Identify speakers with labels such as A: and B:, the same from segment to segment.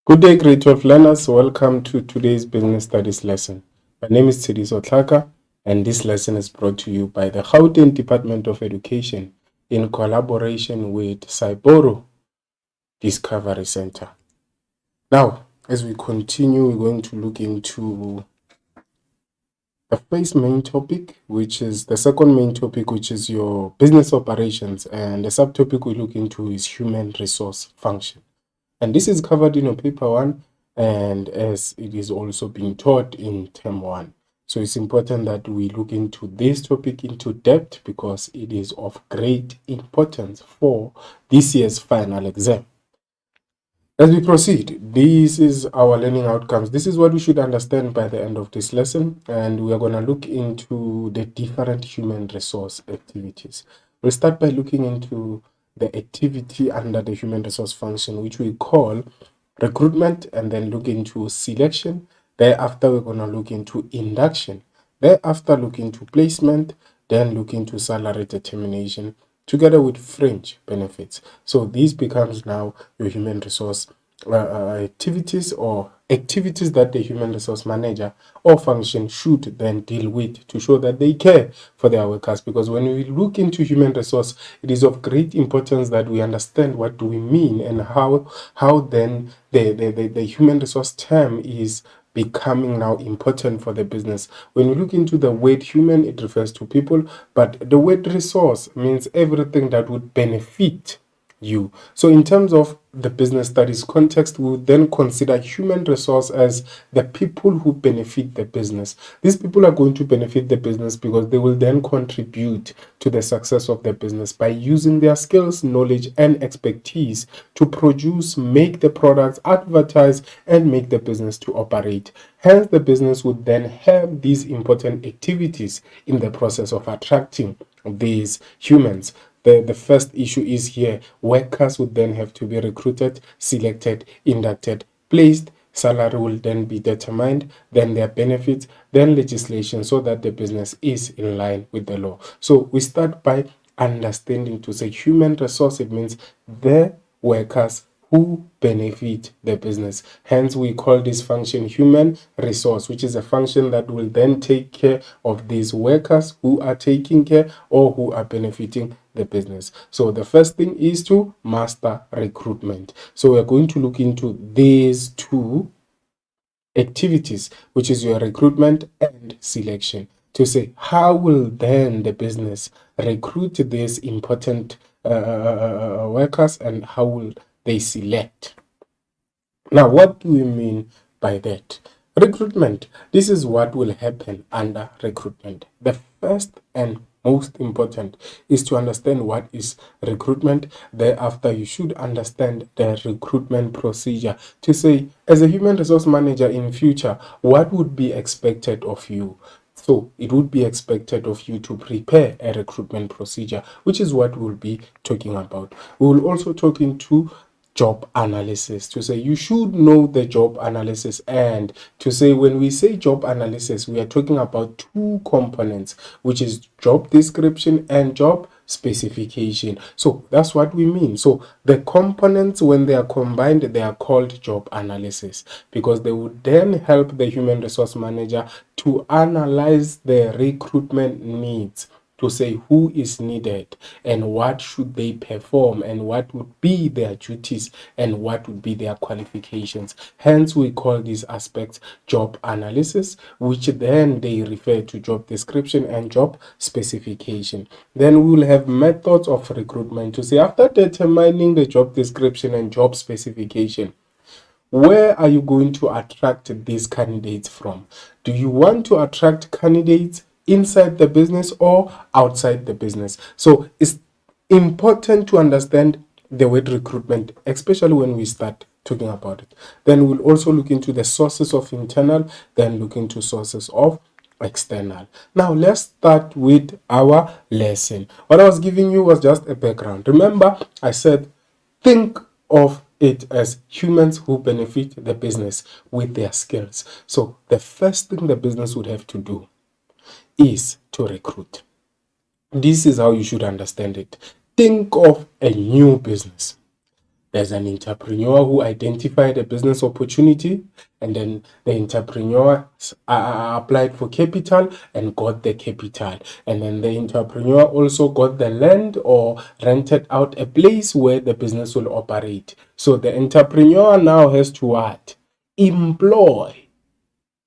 A: Good day, grade 12 learners. Welcome to today's business studies lesson. My name is Tsidiso Tlhaka, and this lesson is brought to you by the Gauteng Department of Education in collaboration with Saiboro Discovery Center. Now, as we continue, we're going to look into the first main topic, which is the second main topic, which is your business operations, and the subtopic we look into is human resource function. And this is covered in your paper 1, and as it is also being taught in term 1. So it's important that we look into this topic into depth because it is of great importance for this year's final exam. As we proceed, this is our learning outcomes. This is what we should understand by the end of this lesson, and we are going to look into the different human resource activities. We'll start by looking into the activity under the human resource function, which we call recruitment, and then look into selection. Thereafter, we're going to look into induction. Thereafter, look into placement, then look into salary determination, together with fringe benefits. So this becomes now your human resource activities or activities that the human resource manager or function should then deal with to show that they care for their workers. Because when we look into human resource, it is of great importance that we understand what do we mean and how then the human resource term is becoming now important for the business. When we look into the word human, it refers to people, but the word resource means everything that would benefit you. So in terms of the business studies context, we would then consider human resource as the people who benefit the business. These people are going to benefit the business because they will then contribute to the success of the business by using their skills, knowledge, and expertise to produce, make the products, advertise, and make the business to operate. Hence, the business would then have these important activities in the process of attracting these humans. The first issue is here. Workers would then have to be recruited, selected, inducted, placed. Salary will then be determined, then their benefits, then legislation, so that the business is in line with the law. So we start by understanding to say human resource. It means the workers who benefit the business. Hence, we call this function human resource, which is a function that will then take care of these workers who are taking care or who are benefiting the business. So the first thing is to master recruitment. So we're going to look into these two activities, which is your recruitment and selection, to say how will then the business recruit these important workers and how will they select. Now, what do we mean by that? Recruitment. This is what will happen under recruitment. The first and most important is to understand what is recruitment. Thereafter, you should understand the recruitment procedure to say, as a human resource manager in future, what would be expected of you. So it would be expected of you to prepare a recruitment procedure, which is what we'll be talking about. We will also talk into job analysis to say you should know the job analysis, and to say when we say job analysis, we are talking about two components, which is job description and job specification. So that's what we mean. So the components, when they are combined, they are called job analysis, because they would then help the human resource manager to analyze the recruitment needs, to say who is needed and what should they perform and what would be their duties and what would be their qualifications. Hence, we call these aspects job analysis, which then they refer to job description and job specification. Then we will have methods of recruitment to say, after determining the job description and job specification, where are you going to attract these candidates from? Do you want to attract candidates inside the business or outside the business? So it's important to understand the word recruitment, especially when we start talking about it. Then we'll also look into the sources of internal, then look into sources of external. Now let's start with our lesson. What I was giving you was just a background. Remember, I said think of it as humans who benefit the business with their skills. So the first thing the business would have to do is to recruit. This is how you should understand it. Think of a new business. There's an entrepreneur who identified a business opportunity, and then the entrepreneur applied for capital and got the capital. And then the entrepreneur also got the land or rented out a place where the business will operate. So the entrepreneur now has to what? Employ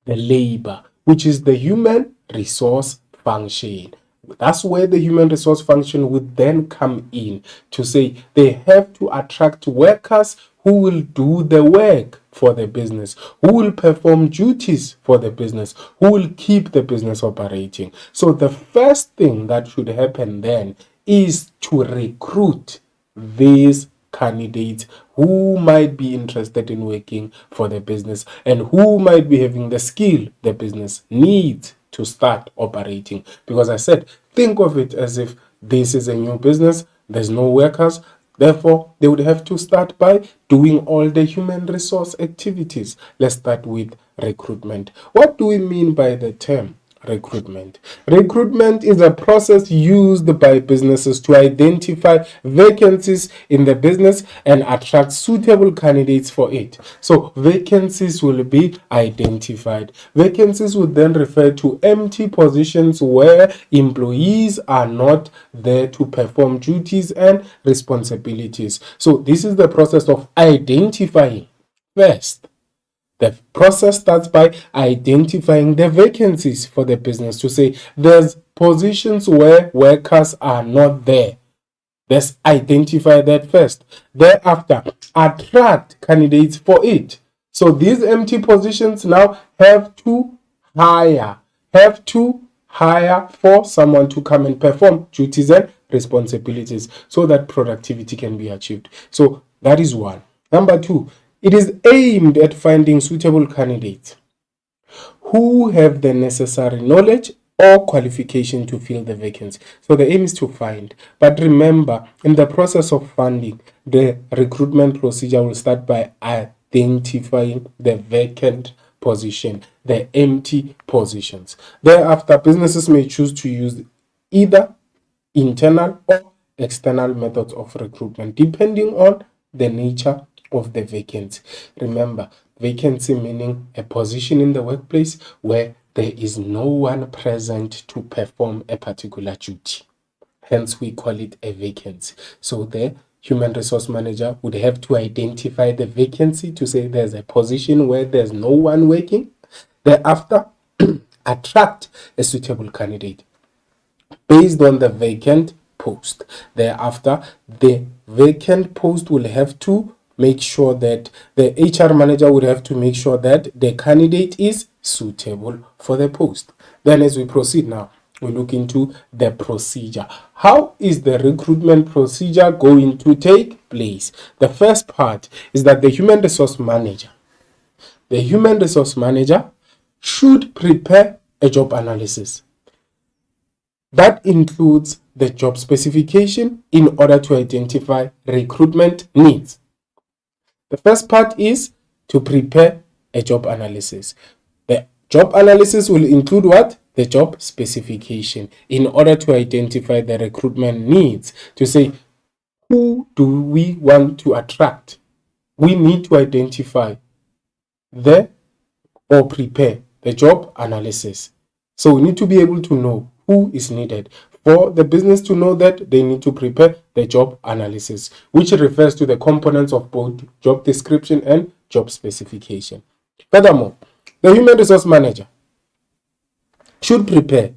A: the labor, which is the human resource function. That's where the human resource function would then come in to say they have to attract workers who will do the work for the business, who will perform duties for the business, who will keep the business operating. So the first thing that should happen then is to recruit these candidates who might be interested in working for the business and who might be having the skill the business needs to start operating. Because I said, think of it as if this is a new business, there's no workers, therefore they would have to start by doing all the human resource activities. Let's start with recruitment. What do we mean by the term recruitment? Recruitment is a process used by businesses to identify vacancies in the business and attract suitable candidates for it. So vacancies will be identified. Vacancies would then refer to empty positions where employees are not there to perform duties and responsibilities. So this is the process of identifying. First, the process starts by identifying the vacancies for the business to say there's positions where workers are not there. Let's identify that first. Thereafter, attract candidates for it. So these empty positions now have to hire for someone to come and perform duties and responsibilities so that productivity can be achieved. So that is one. Number two, it is aimed at finding suitable candidates who have the necessary knowledge or qualification to fill the vacancy. So the aim is to find. But remember, in the process of funding, the recruitment procedure will start by identifying the vacant position, the empty positions. Thereafter, businesses may choose to use either internal or external methods of recruitment, depending on the nature of the vacancy. Remember, vacancy meaning a position in the workplace where there is no one present to perform a particular duty. Hence, we call it a vacancy. So the human resource manager would have to identify the vacancy to say there's a position where there's no one working. Thereafter, attract a suitable candidate based on the vacant post. Thereafter, the vacant post will have to make sure that the HR manager would have to make sure that the candidate is suitable for the post. Then as we proceed now, we look into the procedure. How is the recruitment procedure going to take place? The first part is that the human resource manager should prepare a job analysis. That includes the job specification in order to identify recruitment needs. The first part is to prepare a job analysis. The job analysis will include what? The job specification in order to identify the recruitment needs, to say who do we want to attract. We need to identify or prepare the job analysis. So we need to be able to know who is needed. For the business to know that, they need to prepare the job analysis, which refers to the components of both job description and job specification. Furthermore, the human resource manager should prepare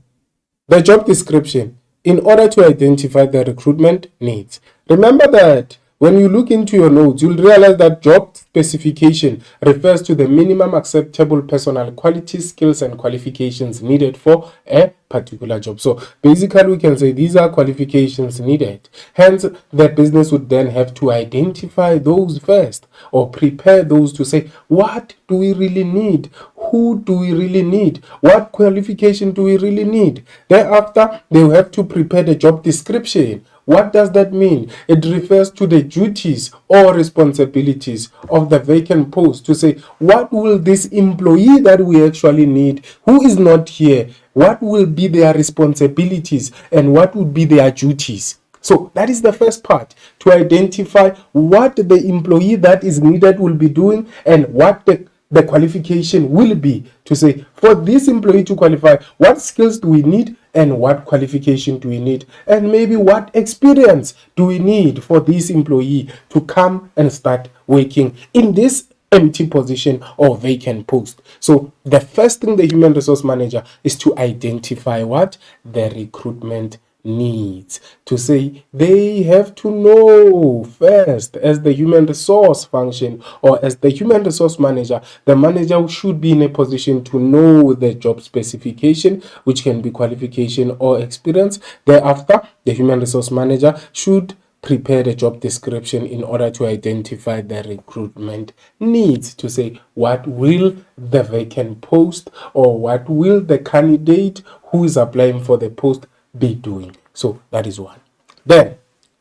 A: the job description in order to identify the recruitment needs. Remember that when you look into your notes, you'll realize that job specification refers to the minimum acceptable personal qualities, skills, and qualifications needed for a particular job. So basically, we can say these are qualifications needed. Hence, the business would then have to identify those first or prepare those to say, what do we really need? Who do we really need? What qualification do we really need? Thereafter, they will have to prepare the job description. What does that mean? It refers to the duties or responsibilities of the vacant post, to say, what will this employee that we actually need, who is not here, what will be their responsibilities and what would be their duties? So that is the first part, to identify what the employee that is needed will be doing and what the qualification will be, to say, for this employee to qualify, what skills do we need and what qualification do we need, and maybe what experience do we need for this employee to come and start working in this empty position or vacant post. So the first thing the human resource manager is to identify what the recruitment needs, to say they have to know first, as the human resource function or as the human resource manager, the manager should be in a position to know the job specification, which can be qualification or experience. Thereafter, the human resource manager should prepare the job description in order to identify the recruitment needs, to say what will the vacant post or what will the candidate who is applying for the post be doing. So that is one. Then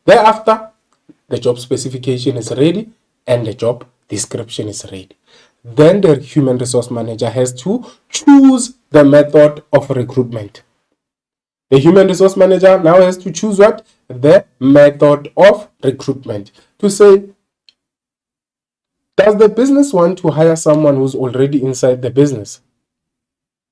A: thereafter, the job specification is ready and the job description is ready. Then the human resource manager has to choose the method of recruitment. The human resource manager now has to choose what? The method of recruitment. To say, does the business want to hire someone who's already inside the business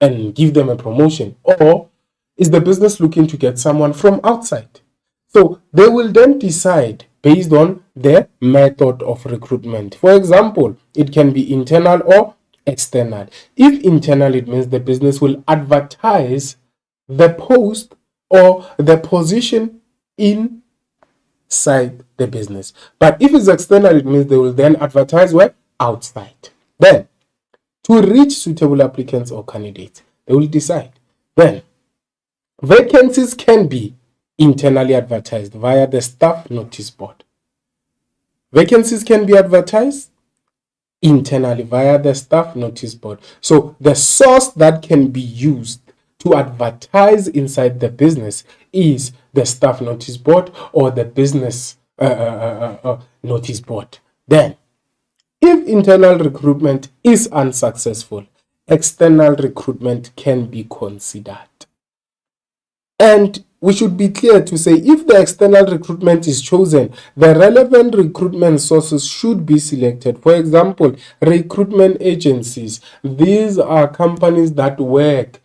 A: and give them a promotion? Or is the business looking to get someone from outside? So they will then decide based on their method of recruitment. For example, it can be internal or external. If internal, it means the business will advertise the post or the position inside the business. But if it's external, it means they will then advertise where? Outside. Then, to reach suitable applicants or candidates, they will decide. Then, vacancies can be internally advertised via the staff notice board. Vacancies can be advertised internally via the staff notice board. So the source that can be used to advertise inside the business is the staff notice board or the business notice board. Then, if internal recruitment is unsuccessful, external recruitment can be considered. And we should be clear to say, if the external recruitment is chosen, the relevant recruitment sources should be selected. For example, recruitment agencies. These are companies that work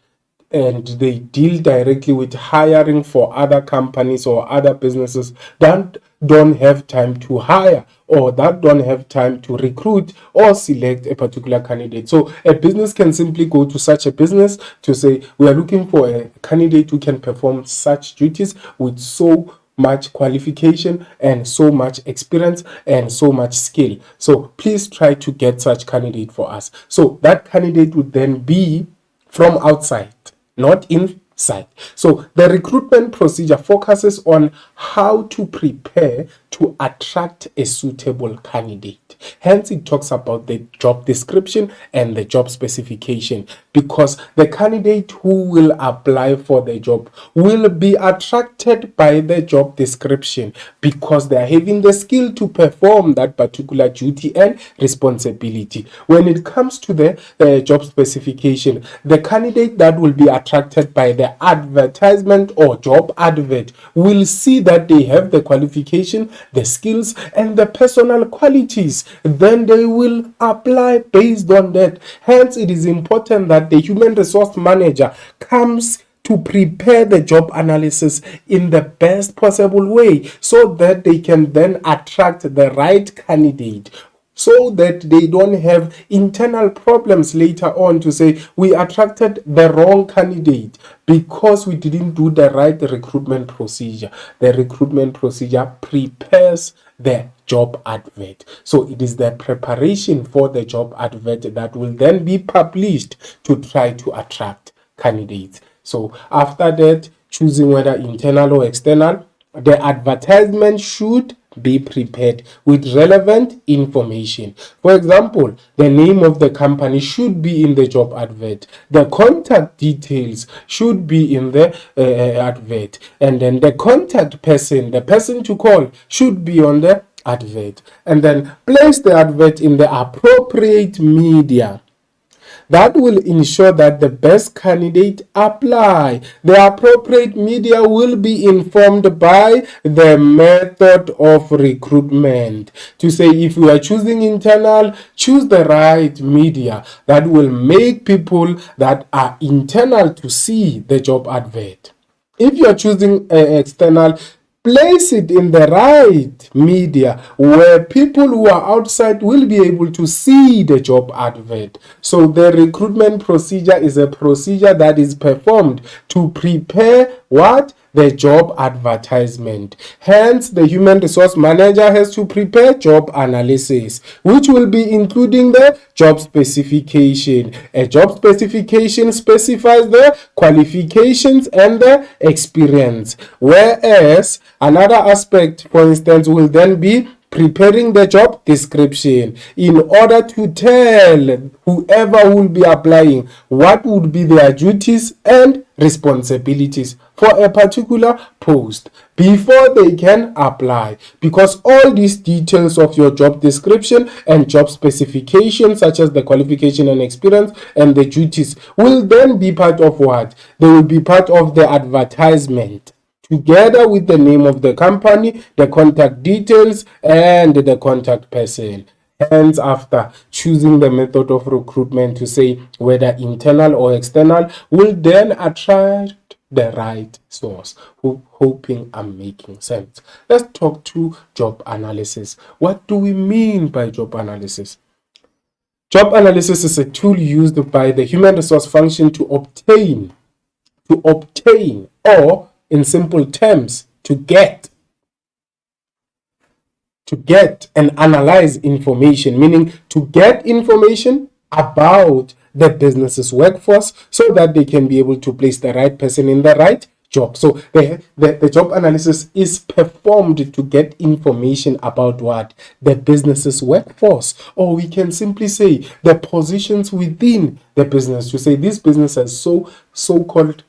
A: and they deal directly with hiring for other companies or other businesses that don't have time to hire or that don't have time to recruit or select a particular candidate. So a business can simply go to such a business to say, we are looking for a candidate who can perform such duties with so much qualification and so much experience and so much skill. So please try to get such candidate for us. So that candidate would then be from outside, not inside. So the recruitment procedure focuses on how to prepare to attract a suitable candidate. Hence, it talks about the job description and the job specification, because the candidate who will apply for the job will be attracted by the job description because they are having the skill to perform that particular duty and responsibility. When it comes to the job specification, the candidate that will be attracted by the advertisement or job advert will see that they have the qualification, the skills, and the personal qualities. Then they will apply based on that. Hence, it is important that the human resource manager comes to prepare the job analysis in the best possible way so that they can then attract the right candidate, so that they don't have internal problems later on to say we attracted the wrong candidate because we didn't do the right recruitment procedure. The recruitment procedure prepares the job advert. So it is the preparation for the job advert that will then be published to try to attract candidates. So after that, choosing whether internal or external, the advertisement should be prepared with relevant information. For example, the name of the company should be in the job advert. The contact details should be in the advert. And then the contact person, the person to call, should be on the advert. And then place the advert in the appropriate media. that will ensure that the best candidate apply. The appropriate media will be informed by the method of recruitment. To say, if you are choosing internal, choose the right media that will make people that are internal to see the job advert. If you are choosing external, place it in the right media where people who are outside will be able to see the job advert. So the recruitment procedure is a procedure that is performed to prepare what? The job advertisement. Hence, the human resource manager has to prepare job analysis, which will be including the job specification. A job specification specifies the qualifications and the experience. Whereas another aspect, for instance, will then be preparing the job description in order to tell whoever will be applying what would be their duties and responsibilities for a particular post before they can apply, because all these details of your job description and job specification, such as the qualification and experience and the duties, will then be part of what? They will be part of the advertisement, together with the name of the company, the contact details, and the contact person. Hence, after choosing the method of recruitment to say whether internal or external, will then attract the right source. Hoping I'm making sense. Let's talk to job analysis. What do we mean by job analysis? Job analysis is a tool used by the human resource function to obtain, or in simple terms, to get and analyze information, meaning to get information about the business's workforce so that they can be able to place the right person in the right job. So the job analysis is performed to get information about what? The business's workforce, or we can simply say the positions within the business, to say this business has so-called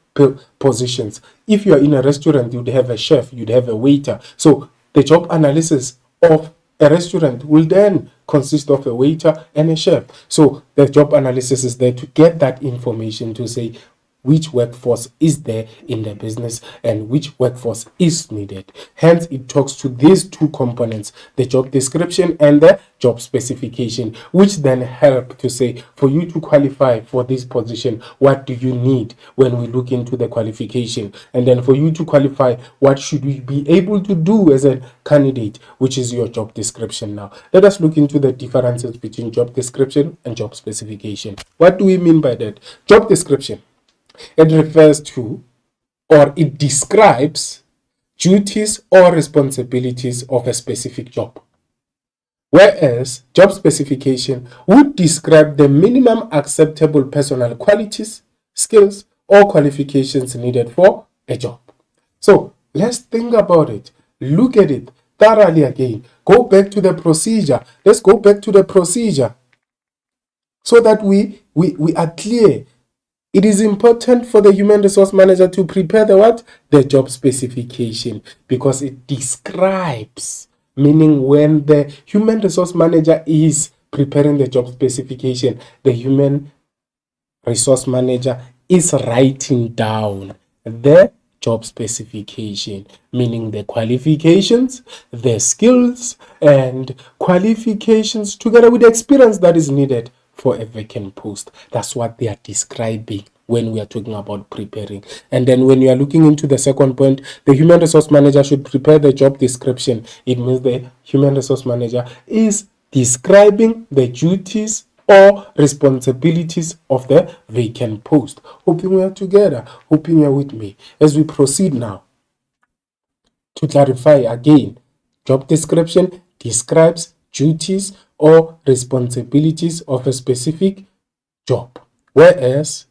A: positions. If you are in a restaurant, you'd have a chef, you'd have a waiter. So the job analysis of a restaurant will then consist of a waiter and a chef. So the job analysis is there to get that information to say which workforce is there in the business and which workforce is needed. Hence, it talks to these two components, the job description and the job specification, which then help to say, for you to qualify for this position, what do you need when we look into the qualification? And then for you to qualify, what should we be able to do as a candidate, which is your job description. Now, let us look into the differences between job description and job specification. What do we mean by that? Job description, it refers to, or it describes, duties or responsibilities of a specific job. Whereas job specification would describe the minimum acceptable personal qualities, skills, or qualifications needed for a job. So let's think about it. Look at it thoroughly again. Go back to the procedure. Let's go back to the procedure so that we are clear. It is important for the human resource manager to prepare the what? The job specification, because it describes, meaning when the human resource manager is preparing the job specification, the human resource manager is writing down the job specification, meaning the qualifications, the skills and qualifications together with the experience that is needed for a vacant post. That's what they are describing when we are talking about preparing. And then when you are looking into the second point, the human resource manager should prepare the job description. It means the human resource manager is describing the duties or responsibilities of the vacant post. Hoping we are together, hoping you are with me. As we proceed now, to clarify again, job description describes duties or responsibilities of a specific job, whereas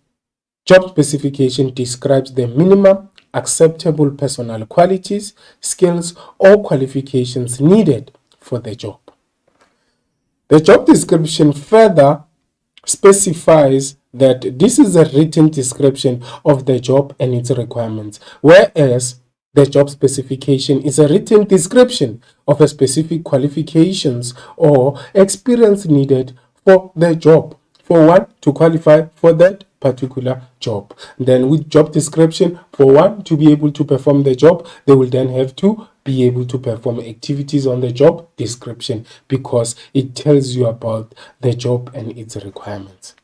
A: job specification describes the minimum acceptable personal qualities, skills, or qualifications needed for the job. The job description further specifies that this is a written description of the job and its requirements, whereas the job specification is a written description of a specific qualifications or experience needed for the job. for one to qualify for that particular job. Then with job description, for one to be able to perform the job, they will then have to be able to perform activities on the job description, because it tells you about the job and its requirements.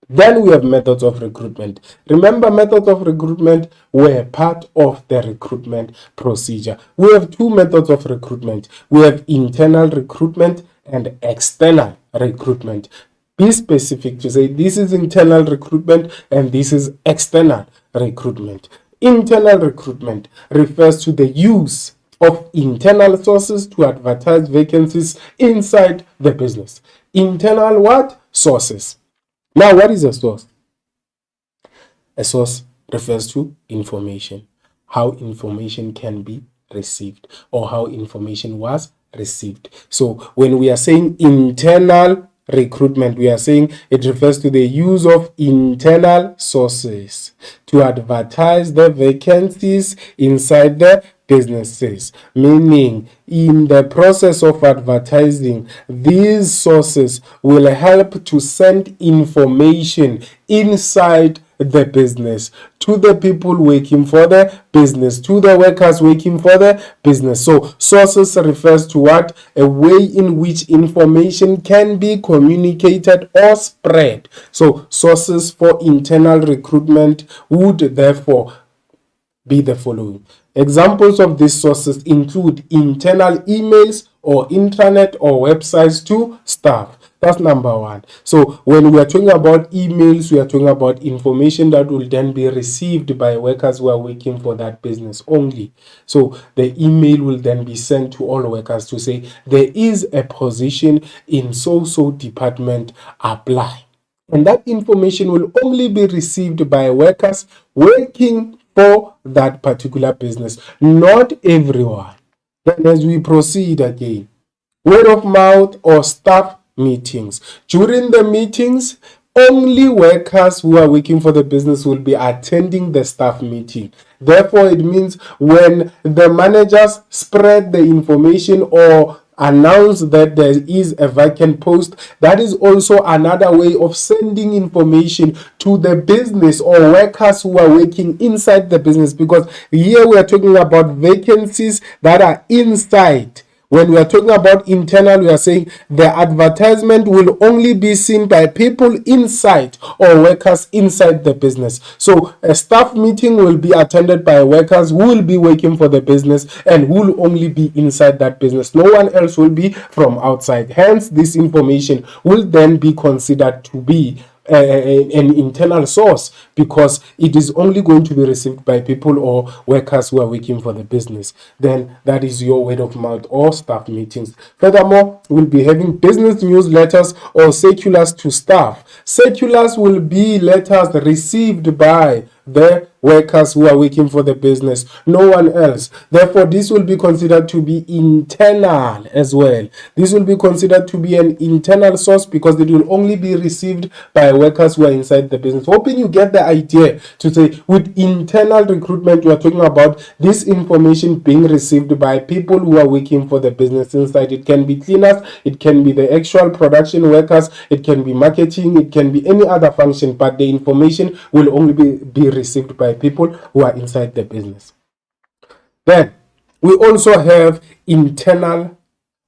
A: Then we have methods of recruitment. Remember, methods of recruitment were part of the recruitment procedure. We have two methods of recruitment. We have internal recruitment and external recruitment. Be specific to say this is internal recruitment and this is external recruitment. Internal recruitment refers to the use of internal sources to advertise vacancies inside the business. Internal what? Sources. Now, what is a source? A source refers to information, how information can be received or how information was received. So when we are saying internal recruitment, we are saying it refers to the use of internal sources to advertise the vacancies inside the businesses, meaning in the process of advertising, these sources will help to send information inside the business to the people working for the business, to the workers working for the business. So sources refers to what? A way in which information can be communicated or spread. So sources for internal recruitment would therefore be the following. Examples of these sources include internal emails or intranet or websites to staff. That's number one. So when we are talking about emails, we are talking about information that will then be received by workers who are working for that business only. So the email will then be sent to all workers to say there is a position in so-so department, apply. And that information will only be received by workers working for that particular business, not everyone. Then as we proceed again, word of mouth or staff meetings. During the meetings, only workers who are working for the business will be attending the staff meeting. Therefore, it means when the managers spread the information or announce that there is a vacant post, that is also another way of sending information to the business or workers who are working inside the business, because here we are talking about vacancies that are inside. When we are talking about internal, we are saying the advertisement will only be seen by people inside or workers inside the business. So a staff meeting will be attended by workers who will be working for the business and who will only be inside that business. No one else will be from outside. Hence, this information will then be considered to be an internal source, because it is only going to be received by people or workers who are working for the business. Then that is your word of mouth or staff meetings. Furthermore, we'll be having business newsletters or circulars to staff. Circulars will be letters received by the workers who are working for the business, no one else. Therefore, this will be considered to be internal as well. This will be considered to be an internal source because it will only be received by workers who are inside the business. Hoping you get the idea to say with internal recruitment, you are talking about this information being received by people who are working for the business inside. It can be cleaners, it can be the actual production workers, it can be marketing, it can be any other function, but the information will only be received by people who are inside the business. Then we also have internal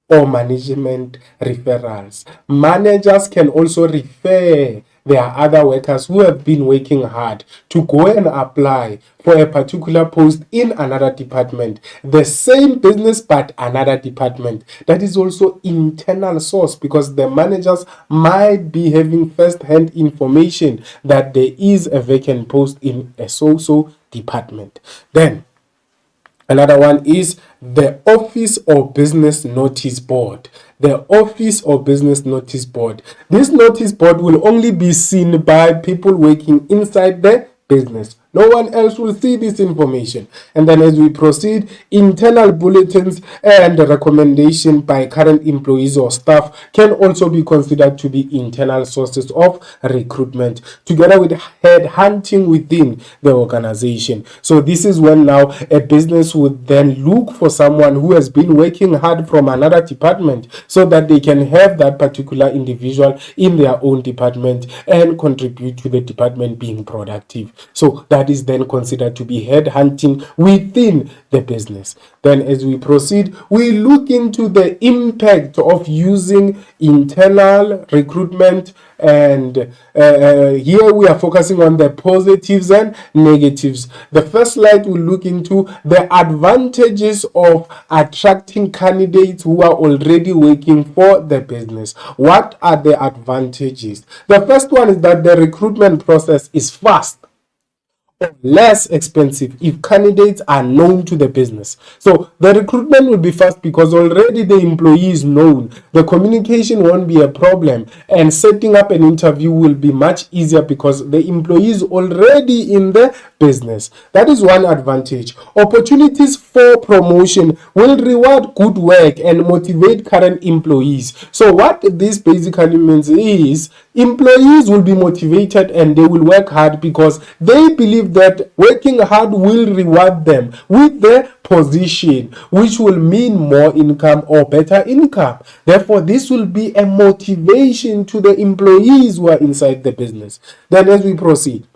A: or management referrals. Managers can also refer their other workers who have been working hard to go and apply for a particular post in another department, the same business but another department. That is also internal source, because the managers might be having first-hand information that there is a vacant post in a so-so department. Then another one is the office or business notice board. The office or business notice board. This notice board will only be seen by people working inside the business, No one else will see this information. And then as we proceed, internal bulletins and recommendation by current employees or staff can also be considered to be internal sources of recruitment, together with head hunting within the organization. So this is when now a business would then look for someone who has been working hard from another department so that they can have that particular individual in their own department and contribute to the department being productive. So that is then considered to be head hunting within the business. Then as we proceed, we look into the impact of using internal recruitment, and here we are focusing on the positives and negatives. The first slide will look into the advantages of attracting candidates who are already working for the business. What are the advantages? The first one is that the recruitment process is fast, less expensive if candidates are known to the business. So the recruitment will be fast because already the employee is known. The communication won't be a problem, and setting up an interview will be much easier because the employee is already in the business. That is one advantage. Opportunities for promotion will reward good work and motivate current employees. So what this basically means is employees will be motivated and they will work hard because they believe that working hard will reward them with their position, which will mean more income or better income. Therefore, this will be a motivation to the employees who are inside the business. Then as we proceed,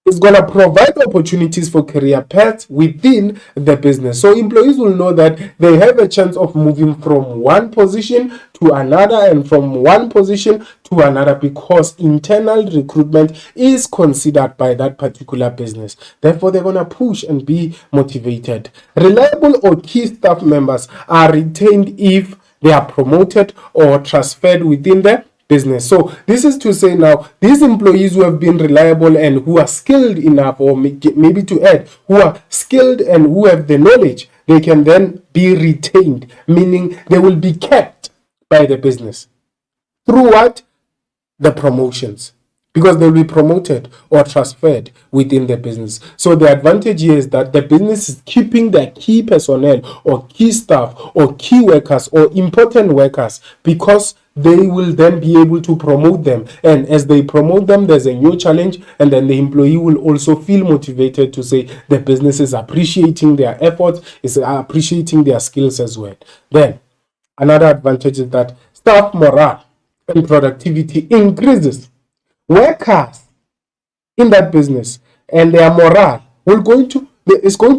A: it's going to provide opportunities for career paths within the business. So employees will know that they have a chance of moving from one position to another and from one position to another because internal recruitment is considered by that particular business. Therefore, they're going to push and be motivated. Reliable or key staff members are retained if they are promoted or transferred within the business. So this is to say now, these employees who have been reliable and who are skilled enough, or maybe to add, who are skilled and who have the knowledge, they can then be retained, meaning they will be kept by the business. Through what? The promotions. Because they'll be promoted or transferred within the business. So the advantage here is that the business is keeping their key personnel or key staff or key workers or important workers because they will then be able to promote them. And as they promote them, there's a new challenge, and then the employee will also feel motivated to say the business is appreciating their efforts, is appreciating their skills as well. Then another advantage is that staff morale and productivity increases. Workers in that business and their morale is going to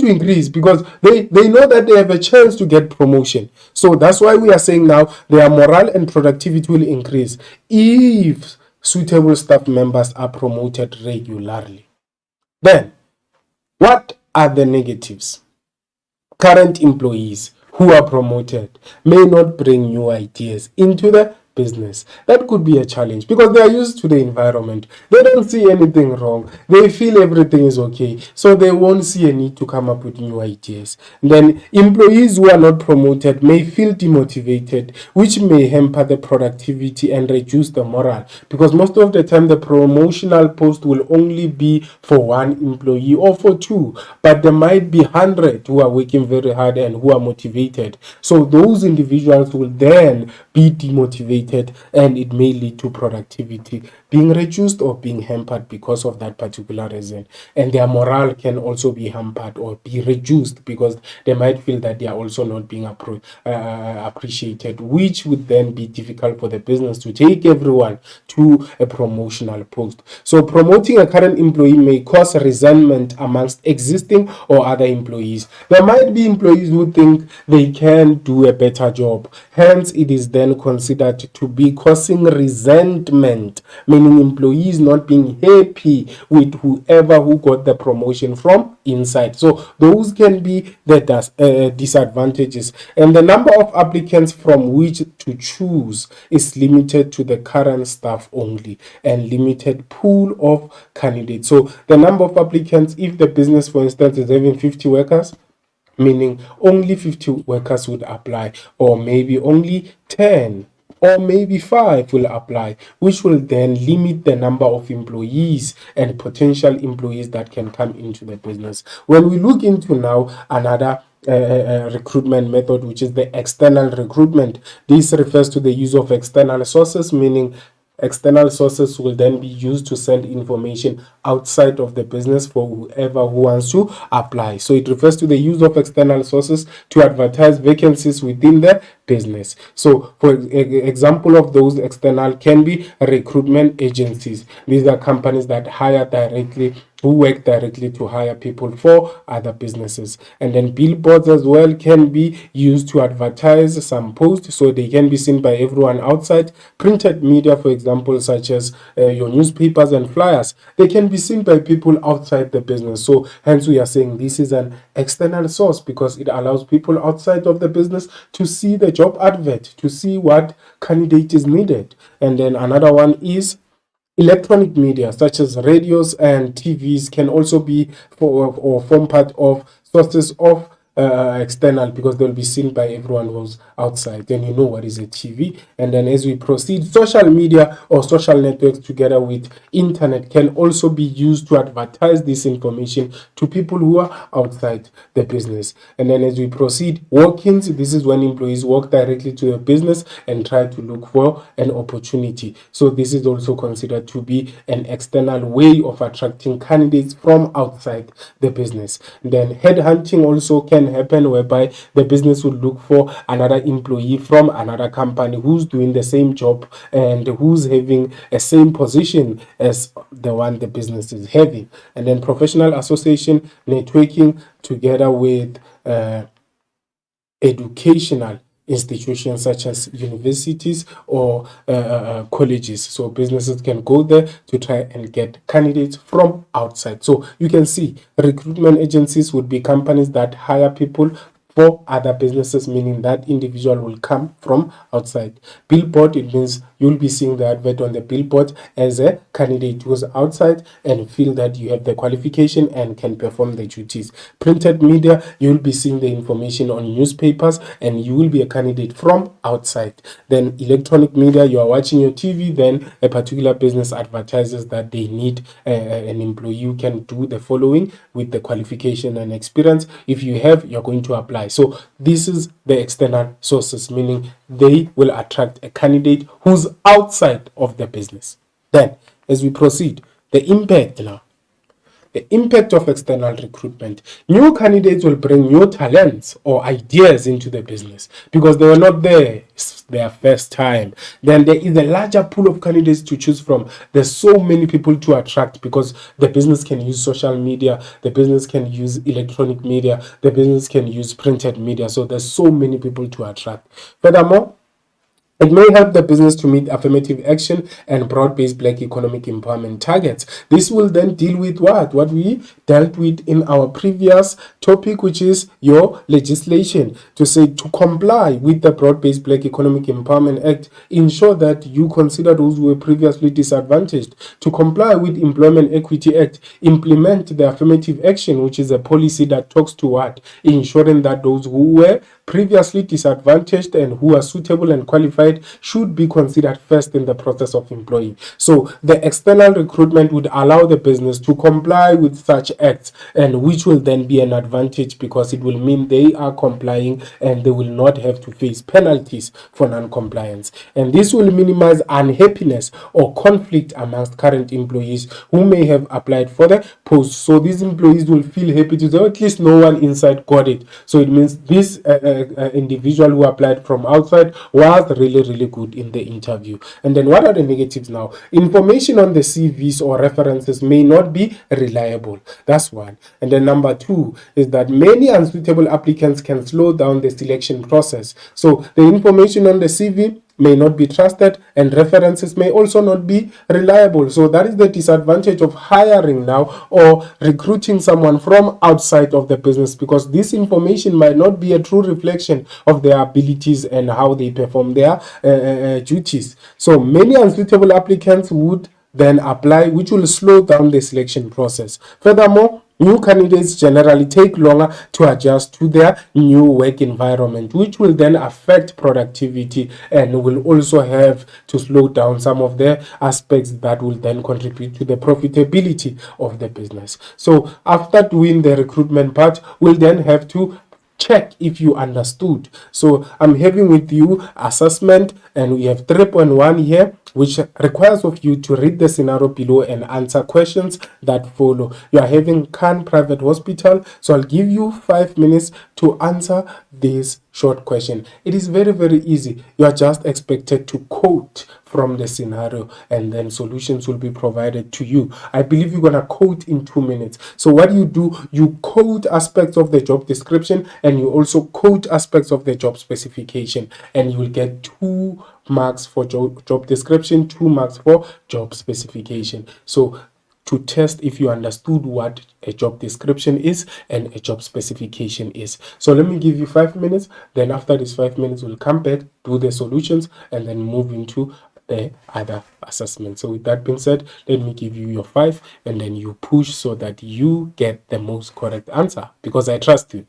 A: increase because they know that they have a chance to get promotion. So that's why we are saying now their morale and productivity will increase if suitable staff members are promoted regularly. Then, what are the negatives? Current employees who are promoted may not bring new ideas into the business. That could be a challenge because they are used to the environment. They don't see anything wrong. They feel everything is okay. So they won't see a need to come up with new ideas. Then employees who are not promoted may feel demotivated, which may hamper the productivity and reduce the morale because most of the time the promotional post will only be for one employee or for two, but there might be 100 who are working very hard and who are motivated. So those individuals will then be demotivated, and it may lead to productivity being reduced or being hampered because of that particular reason. And their morale can also be hampered or be reduced because they might feel that they are also not being appreciated, which would then be difficult for the business to take everyone to a promotional post. So promoting a current employee may cause resentment amongst existing or other employees. There might be employees who think they can do a better job. Hence, it is then considered to be causing resentment, meaning employees not being happy with whoever who got the promotion from inside. So those can be the disadvantages. And the number of applicants from which to choose is limited to the current staff only and limited pool of candidates. So the number of applicants, if the business, for instance, is having 50 workers, meaning only 50 workers would apply, or maybe only 10 or maybe 5 will apply, which will then limit the number of employees and potential employees that can come into the business. When we look into now another recruitment method, which is the external recruitment, this refers to the use of external sources, meaning external sources will then be used to send information outside of the business for whoever who wants to apply. So it refers to the use of external sources to advertise vacancies within the business. So for example of those external can be recruitment agencies. These are companies that hire directly, who work directly to hire people for other businesses. And then billboards as well can be used to advertise some posts, so they can be seen by everyone outside. Printed media, for example, such as your newspapers and flyers, they can be seen by people outside the business. So hence we are saying this is an external source, because it allows people outside of the business to see the job advert, to see what candidate is needed. And then another one is electronic media, such as radios and TVs, can also be or form part of sources of external, because they'll be seen by everyone who's outside. Then you know what is a TV. And then as we proceed, social media or social networks together with internet can also be used to advertise this information to people who are outside the business. And then as we proceed, walk-ins, this is when employees walk directly to the business and try to look for an opportunity. So this is also considered to be an external way of attracting candidates from outside the business. And then headhunting also can happen, whereby the business will look for another employee from another company who's doing the same job and who's having a same position as the one the business is having. And then professional association, networking together with educational institutions such as universities or colleges. So businesses can go there to try and get candidates from outside. So you can see recruitment agencies would be companies that hire people for other businesses, meaning that individual will come from outside. Billboard, it means you'll be seeing the advert on the billboard as a candidate who's outside and feel that you have the qualification and can perform the duties. Printed media, you'll be seeing the information on newspapers and you will be a candidate from outside. Then electronic media, you are watching your TV, then a particular business advertises that they need an employee who can do the following with the qualification and experience. If you have, you're going to apply. So this is the external sources, meaning they will attract a candidate who's outside of the business. Then, as we proceed, the impact now. The impact of external recruitment. New candidates will bring new talents or ideas into the business because they were not there. It's their first time. Then there is a larger pool of candidates to choose from. There's so many people to attract because the business can use social media, the business can use electronic media, the business can use printed media. So there's so many people to attract. Furthermore, it may help the business to meet affirmative action and broad-based Black economic empowerment targets. This will then deal with what we dealt with in our previous topic, which is your legislation, to say to comply with the broad-based Black Economic Empowerment Act, ensure that you consider those who were previously disadvantaged. To comply with Employment Equity Act, implement the affirmative action, which is a policy that talks to what? Ensuring that those who were previously disadvantaged and who are suitable and qualified should be considered first in the process of employing. So the external recruitment would allow the business to comply with such acts, and which will then be an advantage because it will mean they are complying and they will not have to face penalties for non-compliance. And this will minimize unhappiness or conflict amongst current employees who may have applied for the post. So these employees will feel happy to say, at least no one inside got it. So it means this individual who applied from outside was really good in the interview. And then what are the negatives now? Information on the CVs or references may not be reliable. That's one. And then number two is that many unsuitable applicants can slow down the selection process. So the information on the CV may not be trusted and references may also not be reliable. So that is the disadvantage of hiring now or recruiting someone from outside of the business, because this information might not be a true reflection of their abilities and how they perform their duties. So many unsuitable applicants would then apply, which will slow down the selection process. Furthermore, New candidates generally take longer to adjust to their new work environment, which will then affect productivity and will also have to slow down some of the aspects that will then contribute to the profitability of the business. So after doing the recruitment part, we'll then have to check if you understood. So I'm having with you assessment, and we have 3.1 here, which requires of you to read the scenario below and answer questions that follow. You are having Khan Private Hospital, so I'll give you 5 minutes to answer this short question. It is very, very easy. You are just expected to quote from the scenario, and then solutions will be provided to you. I believe you're gonna quote in 2 minutes. So what you do, you quote aspects of the job description, and you also quote aspects of the job specification, and you will get 2 marks for job description, 2 marks for job specification. So to test if you understood what a job description is and a job specification is. So let me give you 5 minutes. Then after these 5 minutes, we'll come back, do the solutions, and then move into the other assessment. So with that being said, let me give you your 5, and then you push so that you get the most correct answer, because I trust you.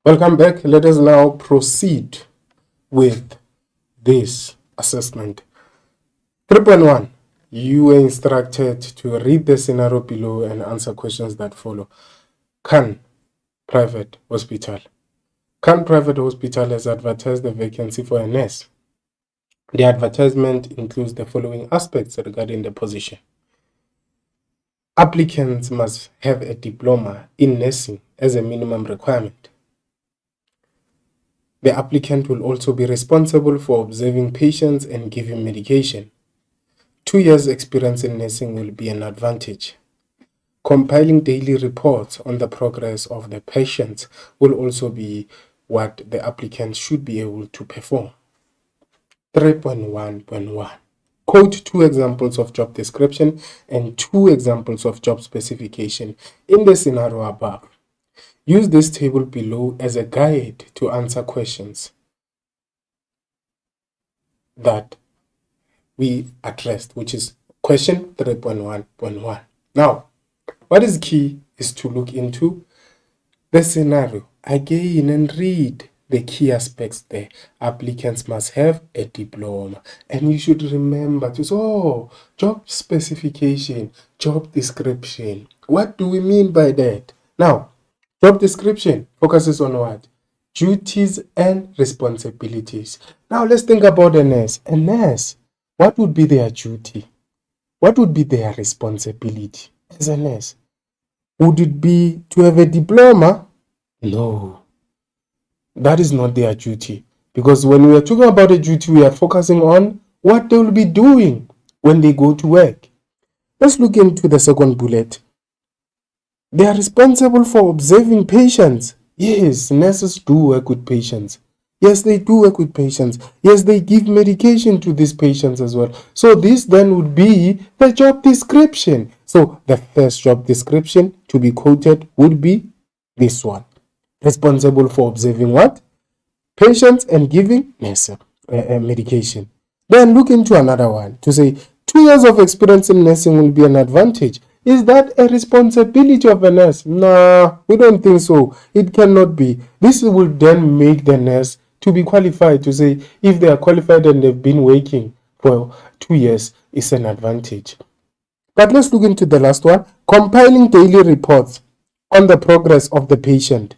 A: Welcome back. Let us now proceed with this assessment. 3.1. You were instructed to read the scenario below and answer questions that follow. Khan Private Hospital. Khan Private Hospital has advertised the vacancy for a nurse. The advertisement includes the following aspects regarding the position. Applicants must have a diploma in nursing as a minimum requirement. The applicant will also be responsible for observing patients and giving medication. 2 years experience in nursing will be an advantage. Compiling daily reports on the progress of the patients will also be what the applicant should be able to perform. 3.1.1. Quote 2 examples of job description and 2 examples of job specification in the scenario above. Use this table below as a guide to answer questions that we addressed, which is question 3.1.1. Now, what is key is to look into the scenario again and read the key aspects there. Applicants must have a diploma. And you should remember to say, job specification, job description. What do we mean by that? Now, job description focuses on what? Duties and responsibilities. Now, let's think about a nurse. A nurse, what would be their duty? What would be their responsibility as a nurse? Would it be to have a diploma? No. That is not their duty. Because when we are talking about a duty, we are focusing on what they will be doing when they go to work. Let's look into the second bullet. They are responsible for observing patients. Yes, nurses do work with patients. Yes, they do work with patients. Yes, they give medication to these patients as well. So this then would be the job description. So the first job description to be quoted would be this one. Responsible for observing what? Patients and giving medication. Then look into another one to say 2 years of experience in nursing will be an advantage. Is that a responsibility of a nurse? Nah, we don't think so. It cannot be. This will then make the nurse to be qualified to say if they are qualified and they've been working for 2 years, it's an advantage. But let's look into the last one. Compiling daily reports on the progress of the patient.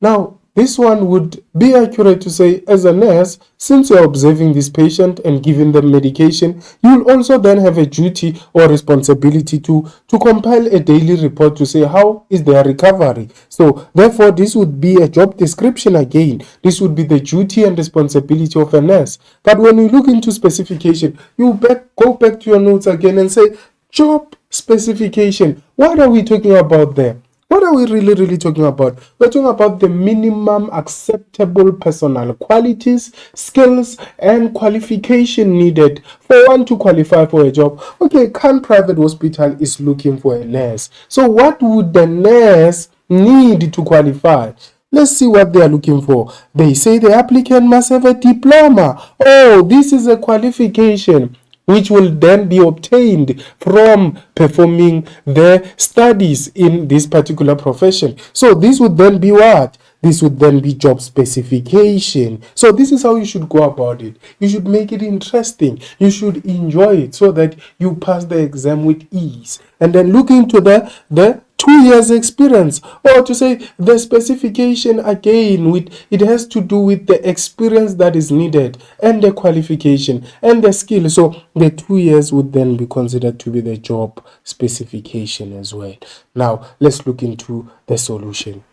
A: Now, this one would be accurate to say, as a nurse, since you're observing this patient and giving them medication, you'll also then have a duty or responsibility to compile a daily report to say how is their recovery. So, therefore, this would be a job description again. This would be the duty and responsibility of a nurse. But when you look into specification, you go back to your notes again and say, job specification. What are we talking about there? What are we really talking about? We're talking about the minimum acceptable personal qualities, skills, and qualification needed for one to qualify for a job. Okay, Khan Private Hospital is looking for a nurse. So what would the nurse need to qualify? Let's see what they are looking for. They say the applicant must have a diploma. Oh, this is a qualification which will then be obtained from performing the studies in this particular profession. So this would then be what? This would then be job specification. So this is how you should go about it. You should make it interesting. You should enjoy it so that you pass the exam with ease. And then look into the 2 years experience, or to say the specification again, with it has to do with the experience that is needed and the qualification and the skill. So the 2 years would then be considered to be the job specification as well. Now let's look into the solution.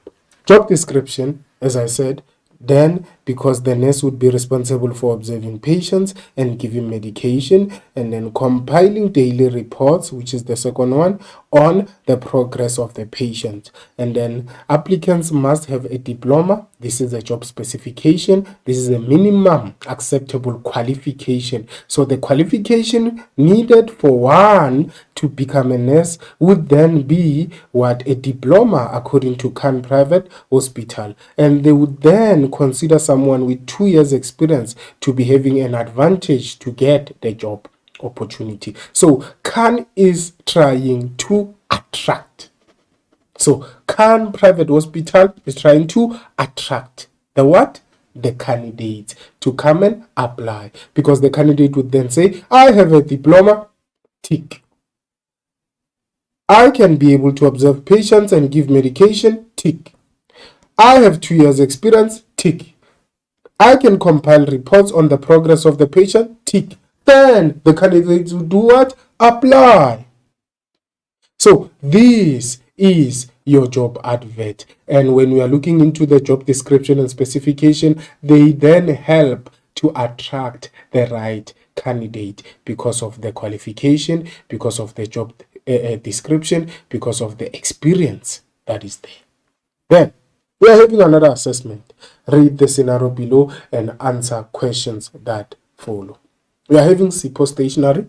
A: Job description, as I said, then because the nurse would be responsible for observing patients and giving medication, and then compiling daily reports, which is the second one, on the progress of the patient. And then applicants must have a diploma. This is a job specification. This is a minimum acceptable qualification. So the qualification needed for one to become a nurse would then be what? A diploma, according to Khan Private Hospital. And they would then consider someone with 2 years experience to be having an advantage to get the job opportunity. So Khan is trying to attract. So Khan Private Hospital is trying to attract the what? The candidates to come and apply, because the candidate would then say, I have a diploma, tick. I can be able to observe patients and give medication, tick. I have 2 years experience, tick. I can compile reports on the progress of the patient, tick. Then the candidates will do what? Apply. So this is your job advert. And when we are looking into the job description and specification, they then help to attract the right candidate because of the qualification, because of the job description, because of the experience that is there. Then we are having another assessment. Read the scenario below and answer questions that follow. We are having SIPO stationery.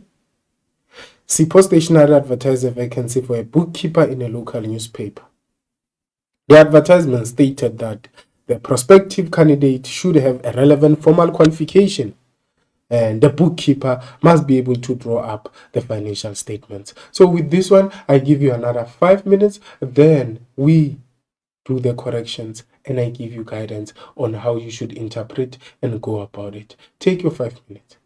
A: SIPO stationery advertised a vacancy for a bookkeeper in a local newspaper. The advertisement stated that the prospective candidate should have a relevant formal qualification, and the bookkeeper must be able to draw up the financial statements. So with this one, I give you another 5 minutes, then we do the corrections and I give you guidance on how you should interpret and go about it. Take your 5 minutes.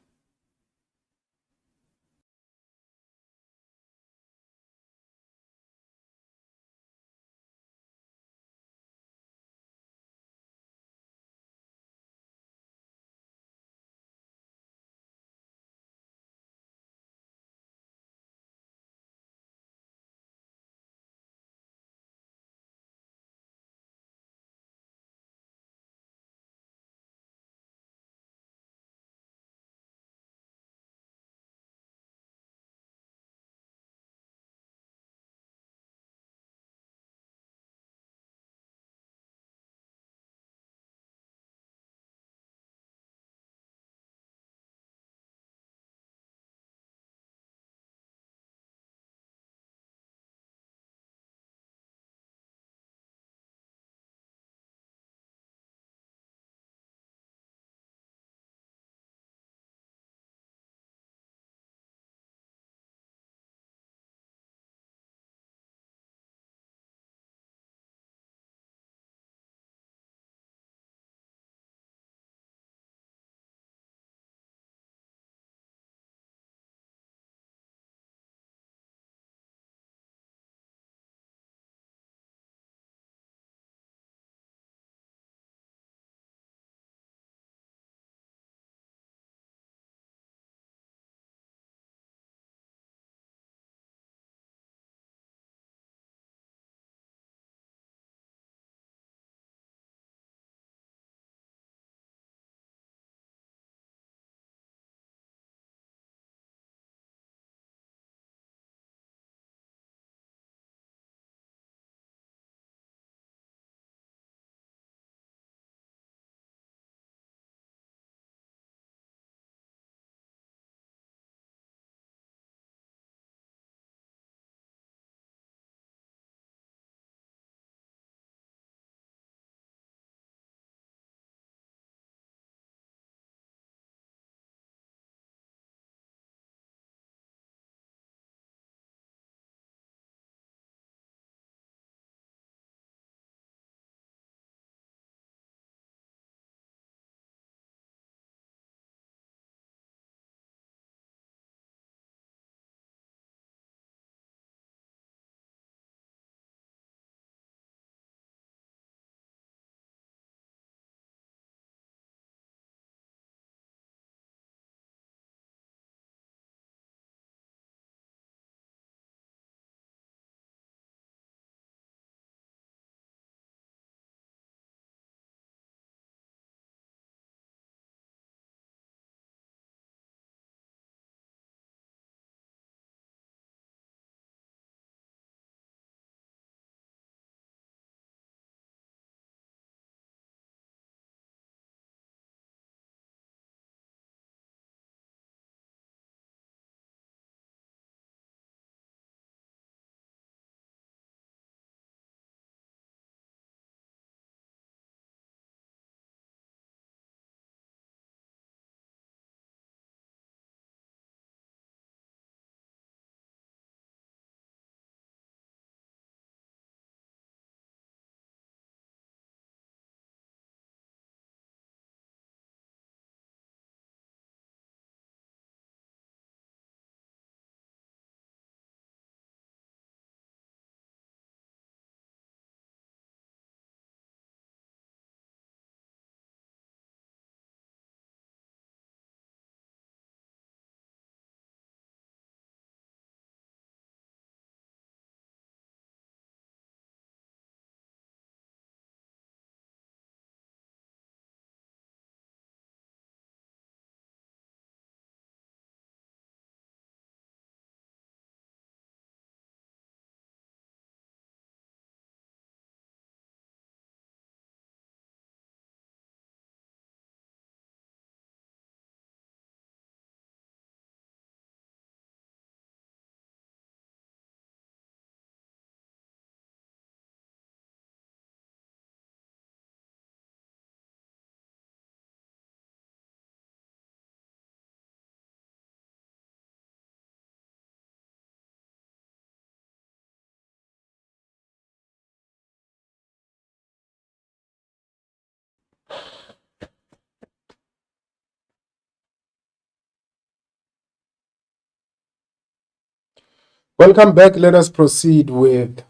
A: Welcome back. Let us proceed with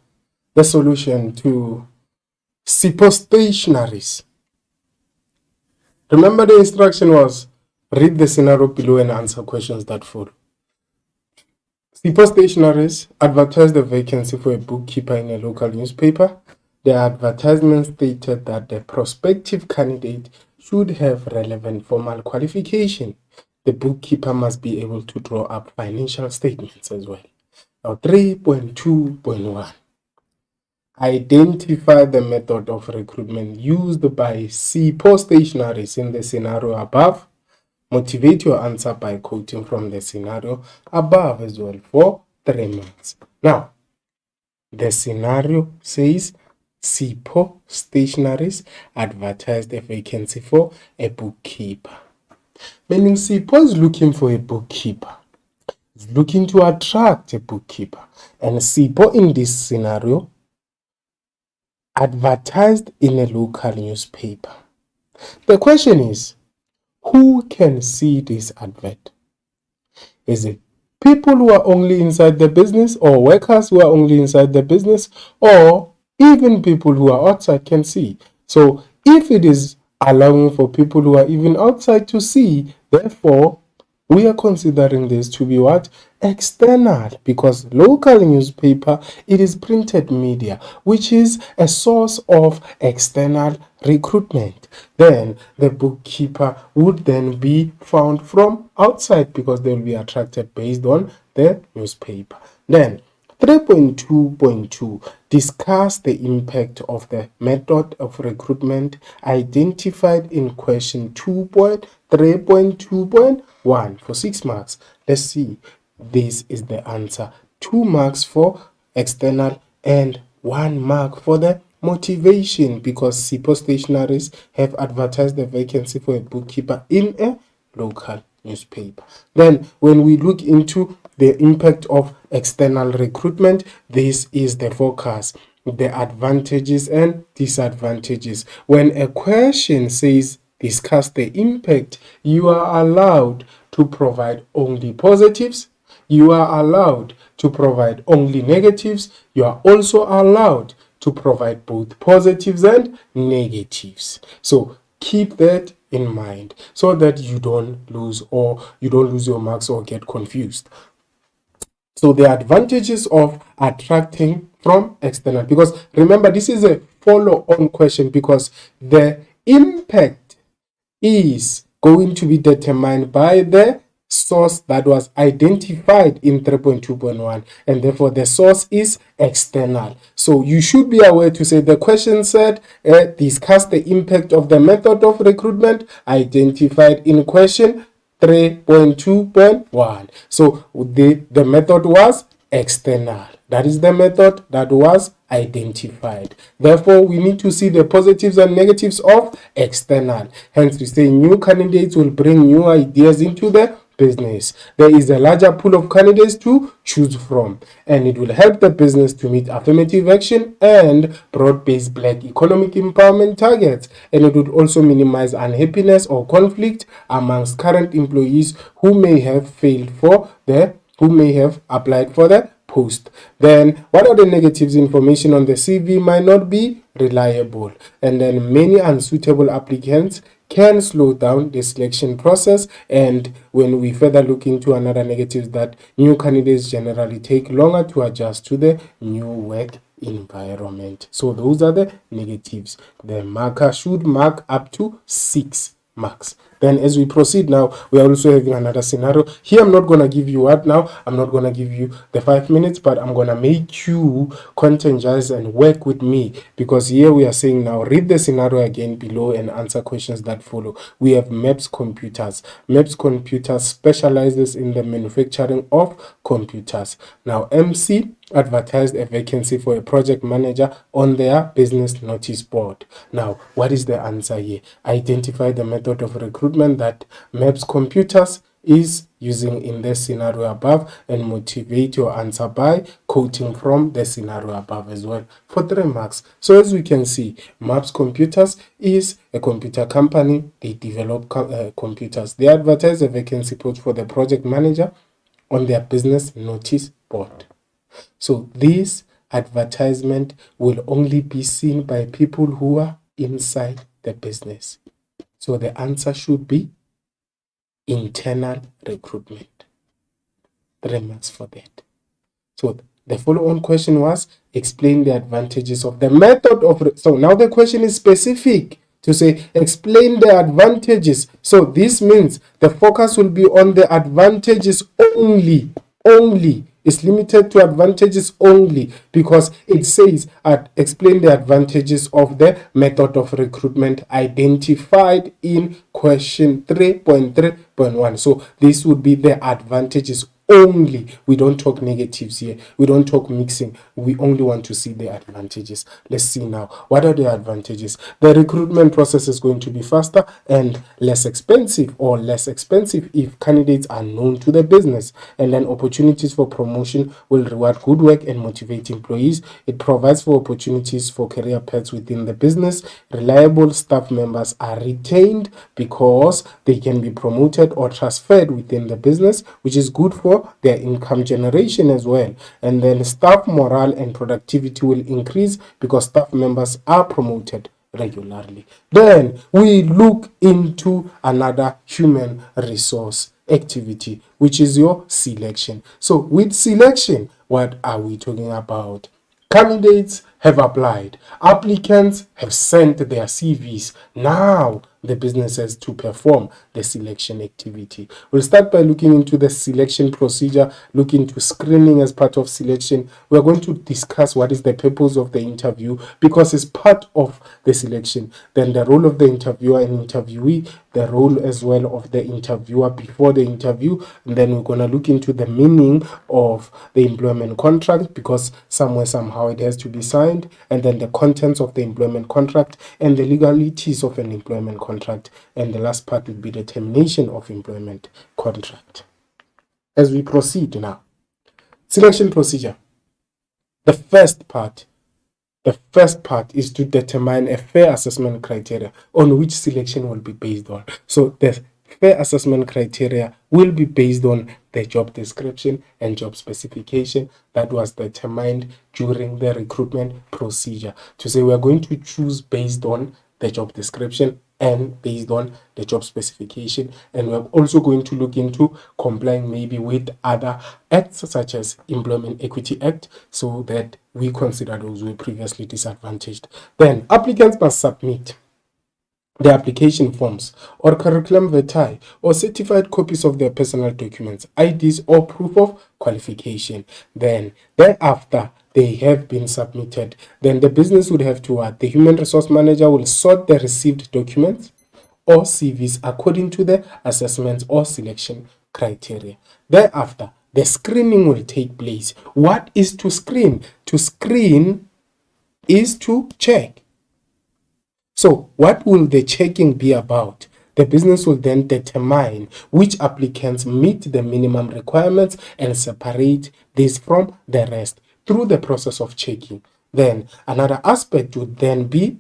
A: the solution to SIPO stationaries. Remember, the instruction was read the scenario below and answer questions that follow. SIPO stationaries advertised the vacancy for a bookkeeper in a local newspaper. The advertisement stated that the prospective candidate should have relevant formal qualification. The bookkeeper must be able to draw up financial statements as well. Now, 3.2.1. Identify the method of recruitment used by SIPO stationaries in the scenario above. Motivate your answer by quoting from the scenario above as well for 3 marks. Now, the scenario says SIPO stationaries advertised a vacancy for a bookkeeper. Meaning SIPO is looking for a bookkeeper. It's looking to attract a bookkeeper. And SIPO in this scenario advertised in a local newspaper. The question is, who can see this advert? Is it people who are only inside the business, or workers who are only inside the business, or even people who are outside can see? So if it is allowing for people who are even outside to see, therefore we are considering this to be what? External, because local newspaper, it is printed media, which is a source of external recruitment. Then the bookkeeper would then be found from outside because they will be attracted based on the newspaper. Then 3.2.2 discuss the impact of the method of recruitment identified in question 2.3.2.1 for 6 marks. Let's see. This is the answer. 2 marks for external and 1 mark for the motivation, because SIPO stationaries have advertised the vacancy for a bookkeeper in a local newspaper. Then when we look into the impact of external recruitment, this is the focus, the advantages and disadvantages. When a question says discuss the impact, you are allowed to provide only positives. You are allowed to provide only negatives. You are also allowed to provide both positives and negatives. So keep that in mind so that you don't lose your marks or get confused. So the advantages of attracting from external, because remember this is a follow-on question, because the impact is going to be determined by the source that was identified in 3.2.1, and therefore the source is external. So you should be aware to say the question said discuss the impact of the method of recruitment identified in question 3.2.1. So the method was external. That is the method that was identified. Therefore, we need to see the positives and negatives of external. Hence, we say new candidates will bring new ideas into the business. There is a larger pool of candidates to choose from, and it will help the business to meet affirmative action and broad-based Black economic empowerment targets, and it would also minimize unhappiness or conflict amongst current employees who may have applied for the post. Then what are the negatives? Information on the CV might not be reliable, and then many unsuitable applicants can slow down the selection process. And when we further look into another negative, that new candidates generally take longer to adjust to the new work environment. So those are the negatives. The marker should mark up to 6 marks. Then as we proceed now, we are also having another scenario. Here I'm not going to give you what now. I'm not going to give you the 5 minutes, but I'm going to make you contingent and work with me, because here we are saying now read the scenario again below and answer questions that follow. We have MEPS Computers. MEPS Computers specializes in the manufacturing of computers. Now MC advertised a vacancy for a project manager on their business notice board. Now, what is the answer here? Identify the method of recruitment that MEPS Computers is using in the scenario above, and motivate your answer by quoting from the scenario above as well for 3 marks. So as we can see, MEPS Computers is a computer company. They develop computers. They advertise a vacancy post for the project manager on their business notice board. So this advertisement will only be seen by people who are inside the business. So the answer should be internal recruitment. 3 marks for that. So the follow-on question was, explain the advantages of the method of... So now the question is specific to say, explain the advantages. So this means the focus will be on the advantages only. It's limited to advantages only, because it says explain the advantages of the method of recruitment identified in question 3.3.1. So this would be the advantages only. We don't talk negatives here. We don't talk mixing. We only want to see the advantages. Let's see now. What are the advantages? The recruitment process is going to be faster and less expensive, or less expensive if candidates are known to the business. And then opportunities for promotion will reward good work and motivate employees. It provides for opportunities for career paths within the business. Reliable staff members are retained because they can be promoted or transferred within the business, which is good for their income generation as well. And then staff morale and productivity will increase because staff members are promoted regularly. Then we look into another human resource activity, which is your selection. So with selection, what are we talking about? Candidates have applied. Applicants have sent their CVs. Now the business has to perform the selection activity. We'll start by looking into the selection procedure, look into screening as part of selection. We're going to discuss what is the purpose of the interview, because it's part of the selection. Then the role of the interviewer and interviewee, the role as well of the interviewer before the interview. And then we're going to look into the meaning of the employment contract, because somewhere, somehow it has to be signed. And then the contents of the employment contract and the legalities of an employment contract. And the last part will be the termination of employment contract. As we proceed now, selection procedure. The first part is to determine a fair assessment criteria on which selection will be based on. So the fair assessment criteria will be based on the job description and job specification that was determined during the recruitment procedure. To say we are going to choose based on the job description and based on the job specification, and we're also going to look into complying maybe with other acts such as Employment Equity Act, so that we consider those who were previously disadvantaged. Then applicants must submit the application forms or curriculum vitae or certified copies of their personal documents, IDs, or proof of qualification. Then thereafter they have been submitted, then the business would have to the human resource manager will sort the received documents or CVs according to the assessments or selection criteria. Thereafter, the screening will take place. What is to screen? To screen is to check. So what will the checking be about? The business will then determine which applicants meet the minimum requirements and separate this from the rest through the process of checking. Then another aspect would then be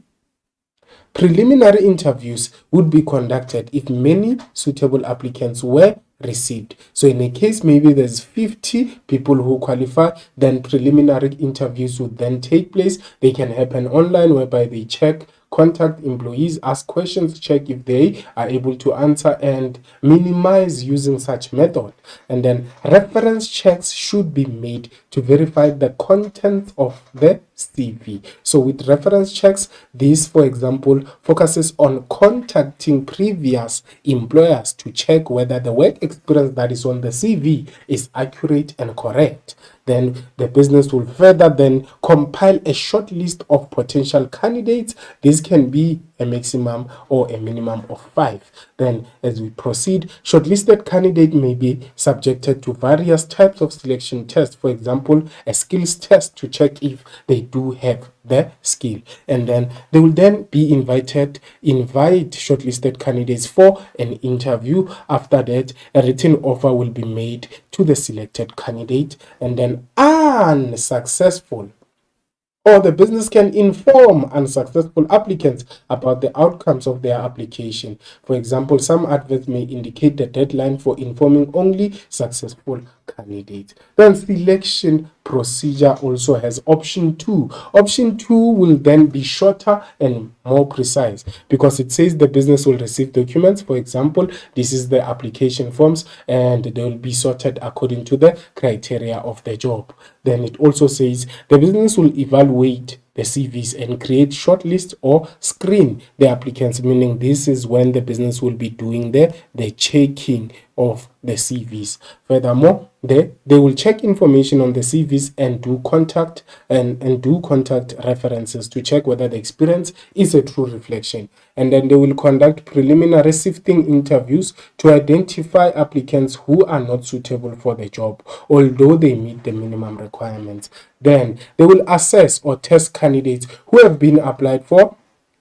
A: preliminary interviews would be conducted if many suitable applicants were received. So in a case maybe there's 50 people who qualify, then preliminary interviews would then take place. They can happen online, whereby they check, contact employees, ask questions, check if they are able to answer, and minimize using such method. And then reference checks should be made to verify the content of the CV. So with reference checks, this, for example, focuses on contacting previous employers to check whether the work experience that is on the CV is accurate and correct. Then the business will further then compile a short list of potential candidates. This can be a maximum or a minimum of 5. Then as we proceed, shortlisted candidate may be subjected to various types of selection tests. For example, a skills test to check if they do have the skill. And then they will then be invite shortlisted candidates for an interview. After that, a written offer will be made to the selected candidate. And then unsuccessful, or the business can inform unsuccessful applicants about the outcomes of their application. For example, some adverts may indicate the deadline for informing only successful candidate. Then selection procedure also has option 2. Option 2 will then be shorter and more precise because it says the business will receive documents. For example, this is the application forms and they will be sorted according to the criteria of the job. Then it also says the business will evaluate the CVs and create shortlist or screen the applicants, meaning this is when the business will be doing the checking of the CVs. Furthermore, they will check information on the CVs and do contact references to check whether the experience is a true reflection. And then they will conduct preliminary sifting interviews to identify applicants who are not suitable for the job, although they meet the minimum requirements. Then they will assess or test candidates who have been applied for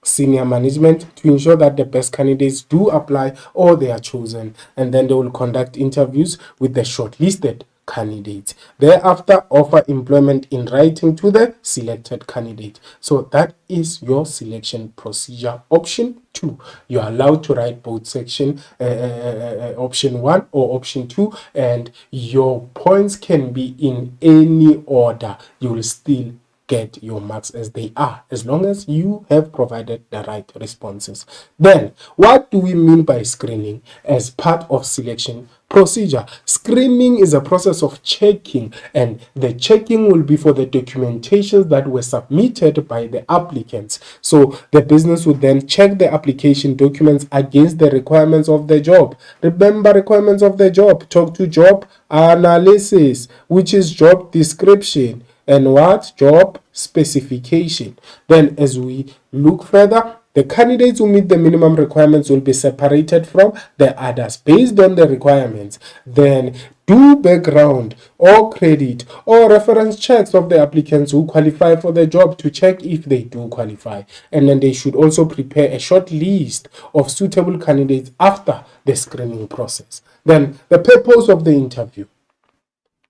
A: senior management to ensure that the best candidates do apply or they are chosen. And then they will conduct interviews with the shortlisted candidates. Thereafter, offer employment in writing to the selected candidate. So that is your selection procedure. Option 2. You are allowed to write both section option 1 or option 2, and your points can be in any order. You will still get your marks as they are, as long as you have provided the right responses. Then, what do we mean by screening as part of selection procedure? Screening is a process of checking, and the checking will be for the documentations that were submitted by the applicants. So the business would then check the application documents against the requirements of the job. Remember, requirements of the job, talk to job analysis, which is job description, and what? Job specification. Then as we look further, the candidates who meet the minimum requirements will be separated from the others based on the requirements. Then do background or credit or reference checks of the applicants who qualify for the job to check if they do qualify. And then they should also prepare a short list of suitable candidates after the screening process. Then the purpose of the interview.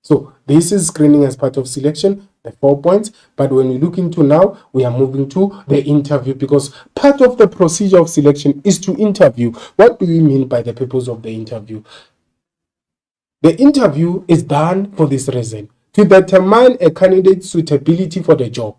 A: So this is screening as part of selection, the 4 points. But when we look into now, we are moving to the interview, because part of the procedure of selection is to interview. What do we mean by the purpose of the interview? The interview is done for this reason: to determine a candidate's suitability for the job.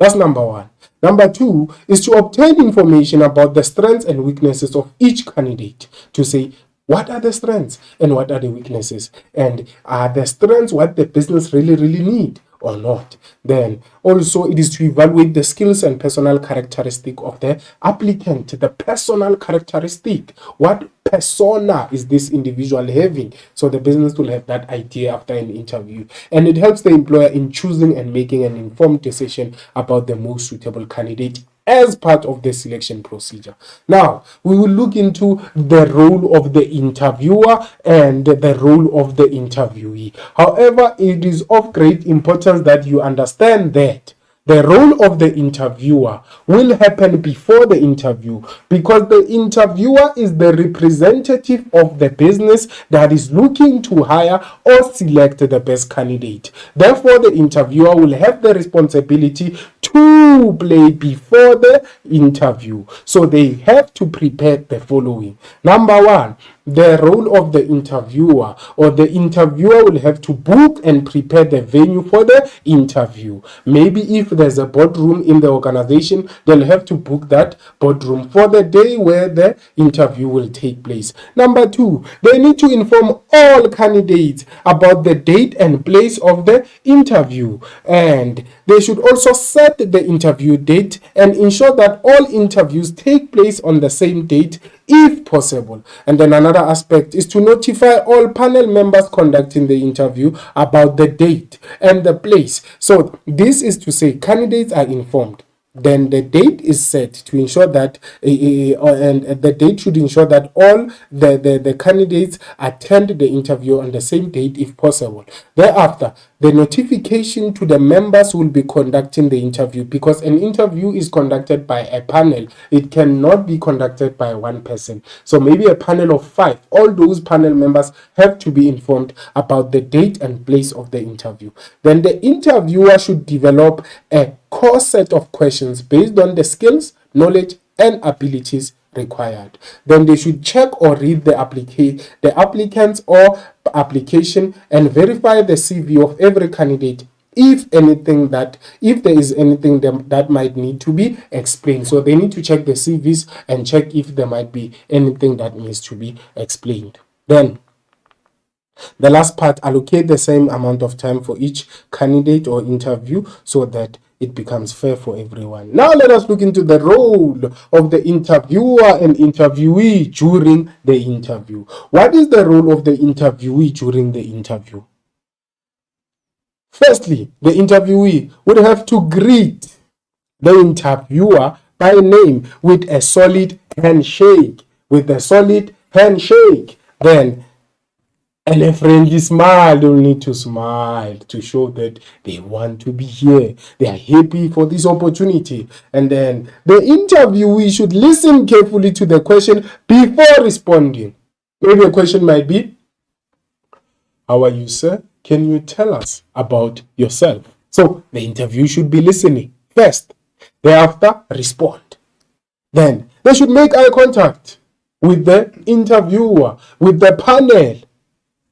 A: That's number 1. Number 2 is to obtain information about the strengths and weaknesses of each candidate, to say, what are the strengths and what are the weaknesses? And are the strengths what the business really need or not? Then also it is to evaluate the skills and personal characteristic of the applicant. The personal characteristic. What persona is this individual having? So the business will have that idea after an interview. And it helps the employer in choosing and making an informed decision about the most suitable candidate as part of the selection procedure. Now, we will look into the role of the interviewer and the role of the interviewee. However, it is of great importance that you understand that the role of the interviewer will happen before the interview, because the interviewer is the representative of the business that is looking to hire or select the best candidate. Therefore, the interviewer will have the responsibility to play before the interview. So they have to prepare the following. Number 1, the role of the interviewer, or the interviewer will have to book and prepare the venue for the interview. Maybe if there's a boardroom in the organization, they'll have to book that boardroom for the day where the interview will take place. Number 2, they need to inform all candidates about the date and place of the interview, and they should also set the interview date and ensure that all interviews take place on the same date if possible. And then another aspect is to notify all panel members conducting the interview about the date and the place. So this is to say candidates are informed. Then the date is set to ensure that and the date should ensure that all the candidates attend the interview on the same date if possible. Thereafter, the notification to the members who will be conducting the interview, because an interview is conducted by a panel. It cannot be conducted by one person. So maybe a panel of 5. All those panel members have to be informed about the date and place of the interview. Then the interviewer should develop a core set of questions based on the skills, knowledge, and abilities required. Then they should check or read the applicant's or application and verify the CV of every candidate if there is anything that might need to be explained. So they need to check the CVs and check if there might be anything that needs to be explained. Then the last part, allocate the same amount of time for each candidate or interview so that it becomes fair for everyone. Now let us look into the role of the interviewer and interviewee during the interview. What is the role of the interviewee during the interview? Firstly, the interviewee would have to greet the interviewer by name with a solid handshake. Then, and a friendly smile. They will need to smile to show that they want to be here. They are happy for this opportunity. And then the interviewee should listen carefully to the question before responding. Maybe a question might be, "How are you, sir? Can you tell us about yourself?" So the interview should be listening first. Thereafter, respond. Then they should make eye contact with the interviewer, with the panel,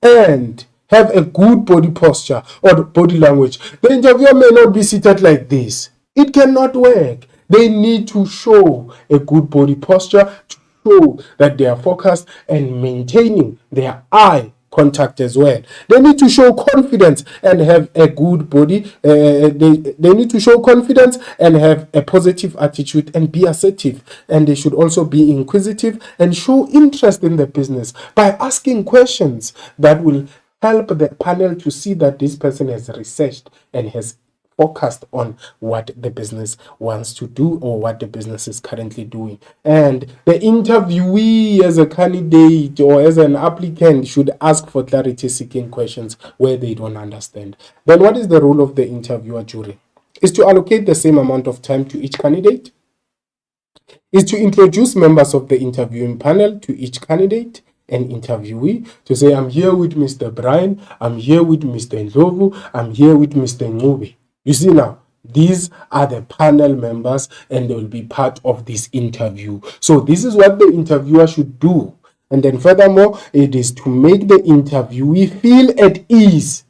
A: and have a good body posture or body language. The interviewer may not be seated like this. It cannot work. They need to show a good body posture to show that they are focused and maintaining their eye contact as well. They need to show confidence and have a good body. They need to show confidence and have a positive attitude and be assertive. And they should also be inquisitive and show interest in the business by asking questions that will help the panel to see that this person has researched and has focused on what the business wants to do or what the business is currently doing. And the interviewee as a candidate or as an applicant should ask for clarity seeking questions where they don't understand. Then what is the role of the interviewer jury? Is to allocate the same amount of time to each candidate, is to introduce members of the interviewing panel to each candidate and interviewee, to say, "I'm here with Mr. Brian, I'm here with Mr. Ndlovu, I'm here with Mr. Ngube." You see now, these are the panel members and they will be part of this interview. So this is what the interviewer should do. And then furthermore, it is to make the interviewee feel at ease.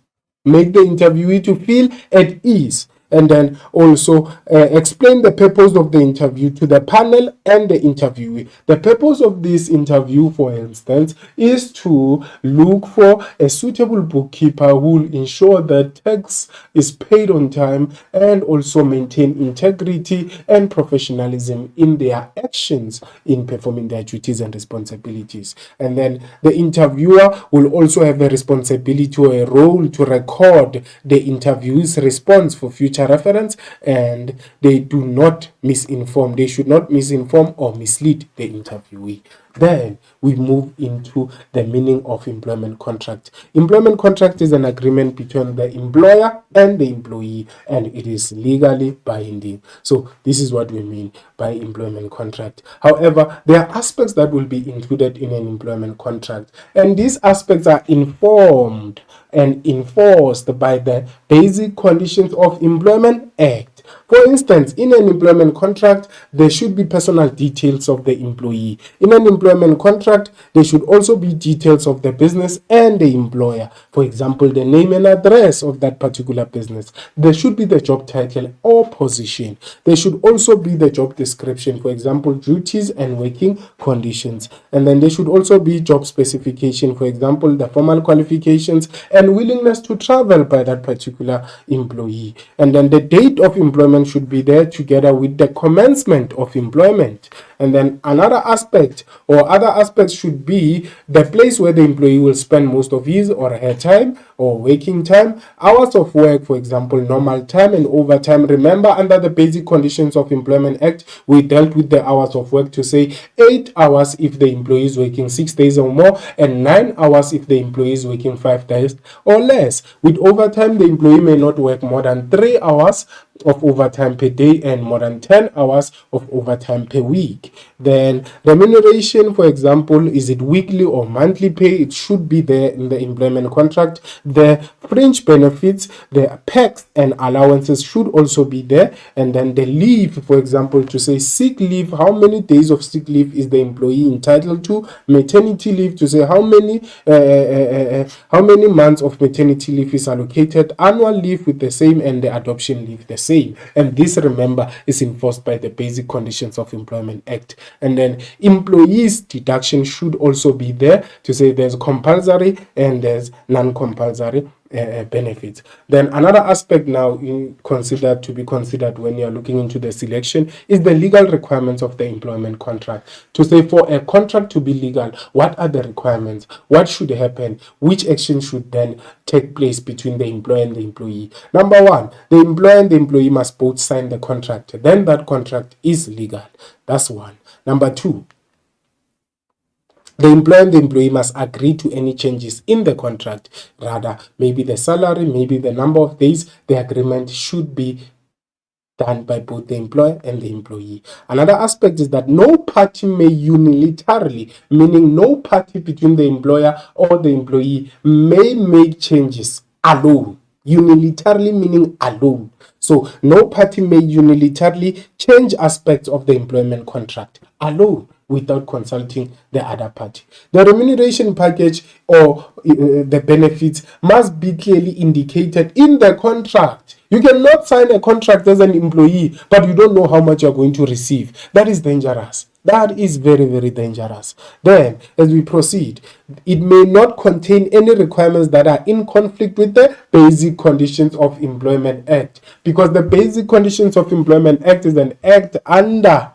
A: Make the interviewee to feel at ease. And then also explain the purpose of the interview to the panel and the interviewee. The purpose of this interview, for instance, is to look for a suitable bookkeeper who will ensure that tax is paid on time and also maintain integrity and professionalism in their actions in performing their duties and responsibilities. And then the interviewer will also have a responsibility or a role to record the interviewee's response for future reference, and they should not misinform or mislead the interviewee. Then we move into the meaning of employment contract. Employment contract is an agreement between the employer and the employee, and it is legally binding. So this is what we mean by employment contract. However, there are aspects that will be included in an employment contract, and these aspects are informed and enforced by the Basic Conditions of Employment Act. For instance, in an employment contract, there should be personal details of the employee. In an employment contract, there should also be details of the business and the employer. For example, the name and address of that particular business. There should be the job title or position. There should also be the job description, for example, duties and working conditions. And then there should also be job specification, for example, the formal qualifications and willingness to travel by that particular employee. And then the date of employment should be there together with the commencement of employment. And then another aspect or other aspects should be the place where the employee will spend most of his or her time or working time, hours of work, for example, normal time and overtime. Remember, under the Basic Conditions of Employment Act, we dealt with the hours of work to say 8 hours if the employee is working 6 days or more, and 9 hours if the employee is working 5 days or less. With overtime, the employee may not work more than 3 hours of overtime per day and more than 10 hours of overtime per week. Then remuneration, for example, is it weekly or monthly pay? It should be there in the employment contract. The fringe benefits, the perks and allowances should also be there. And then the leave, for example, to say sick leave, how many days of sick leave is the employee entitled to? Maternity leave, to say how many months of maternity leave is allocated, annual leave with the same, and the adoption leave the same. And this, remember, is enforced by the Basic Conditions of Employment Act. And then employees deduction should also be there, to say there's compulsory and there's non-compulsory benefits. Then another aspect now to be considered when you're looking into the selection is the legal requirements of the employment contract. To say, for a contract to be legal, what are the requirements? What should happen? Which action should then take place between the employer and the employee? Number one, the employer and the employee must both sign the contract. Then that contract is legal. That's one. Number two, the employer and the employee must agree to any changes in the contract. Rather, maybe the salary, maybe the number of days, the agreement should be done by both the employer and the employee. Another aspect is that no party may unilaterally, meaning no party between the employer or the employee, may make changes alone. Unilaterally meaning alone. So no party may unilaterally change aspects of the employment contract alone, without consulting the other party. The remuneration package or the benefits must be clearly indicated in the contract. You cannot sign a contract as an employee, but you don't know how much you're going to receive. That is dangerous. That is very, very dangerous. Then, as we proceed, it may not contain any requirements that are in conflict with the Basic Conditions of Employment Act, because the Basic Conditions of Employment Act is an act under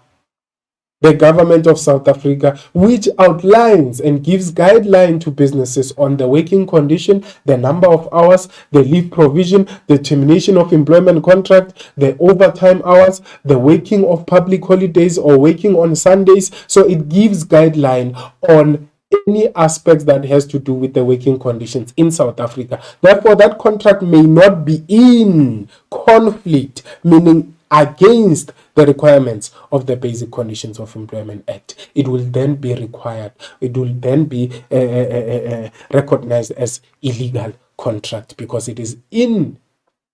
A: the government of South Africa, which outlines and gives guidelines to businesses on the working condition, the number of hours, the leave provision, the termination of employment contract, the overtime hours, the working of public holidays or working on Sundays. So it gives guideline on any aspects that has to do with the working conditions in South Africa. Therefore, that contract may not be in conflict, meaning against the requirements of the Basic Conditions of Employment Act. It will then be required. It will then be recognized as illegal contract, because it is in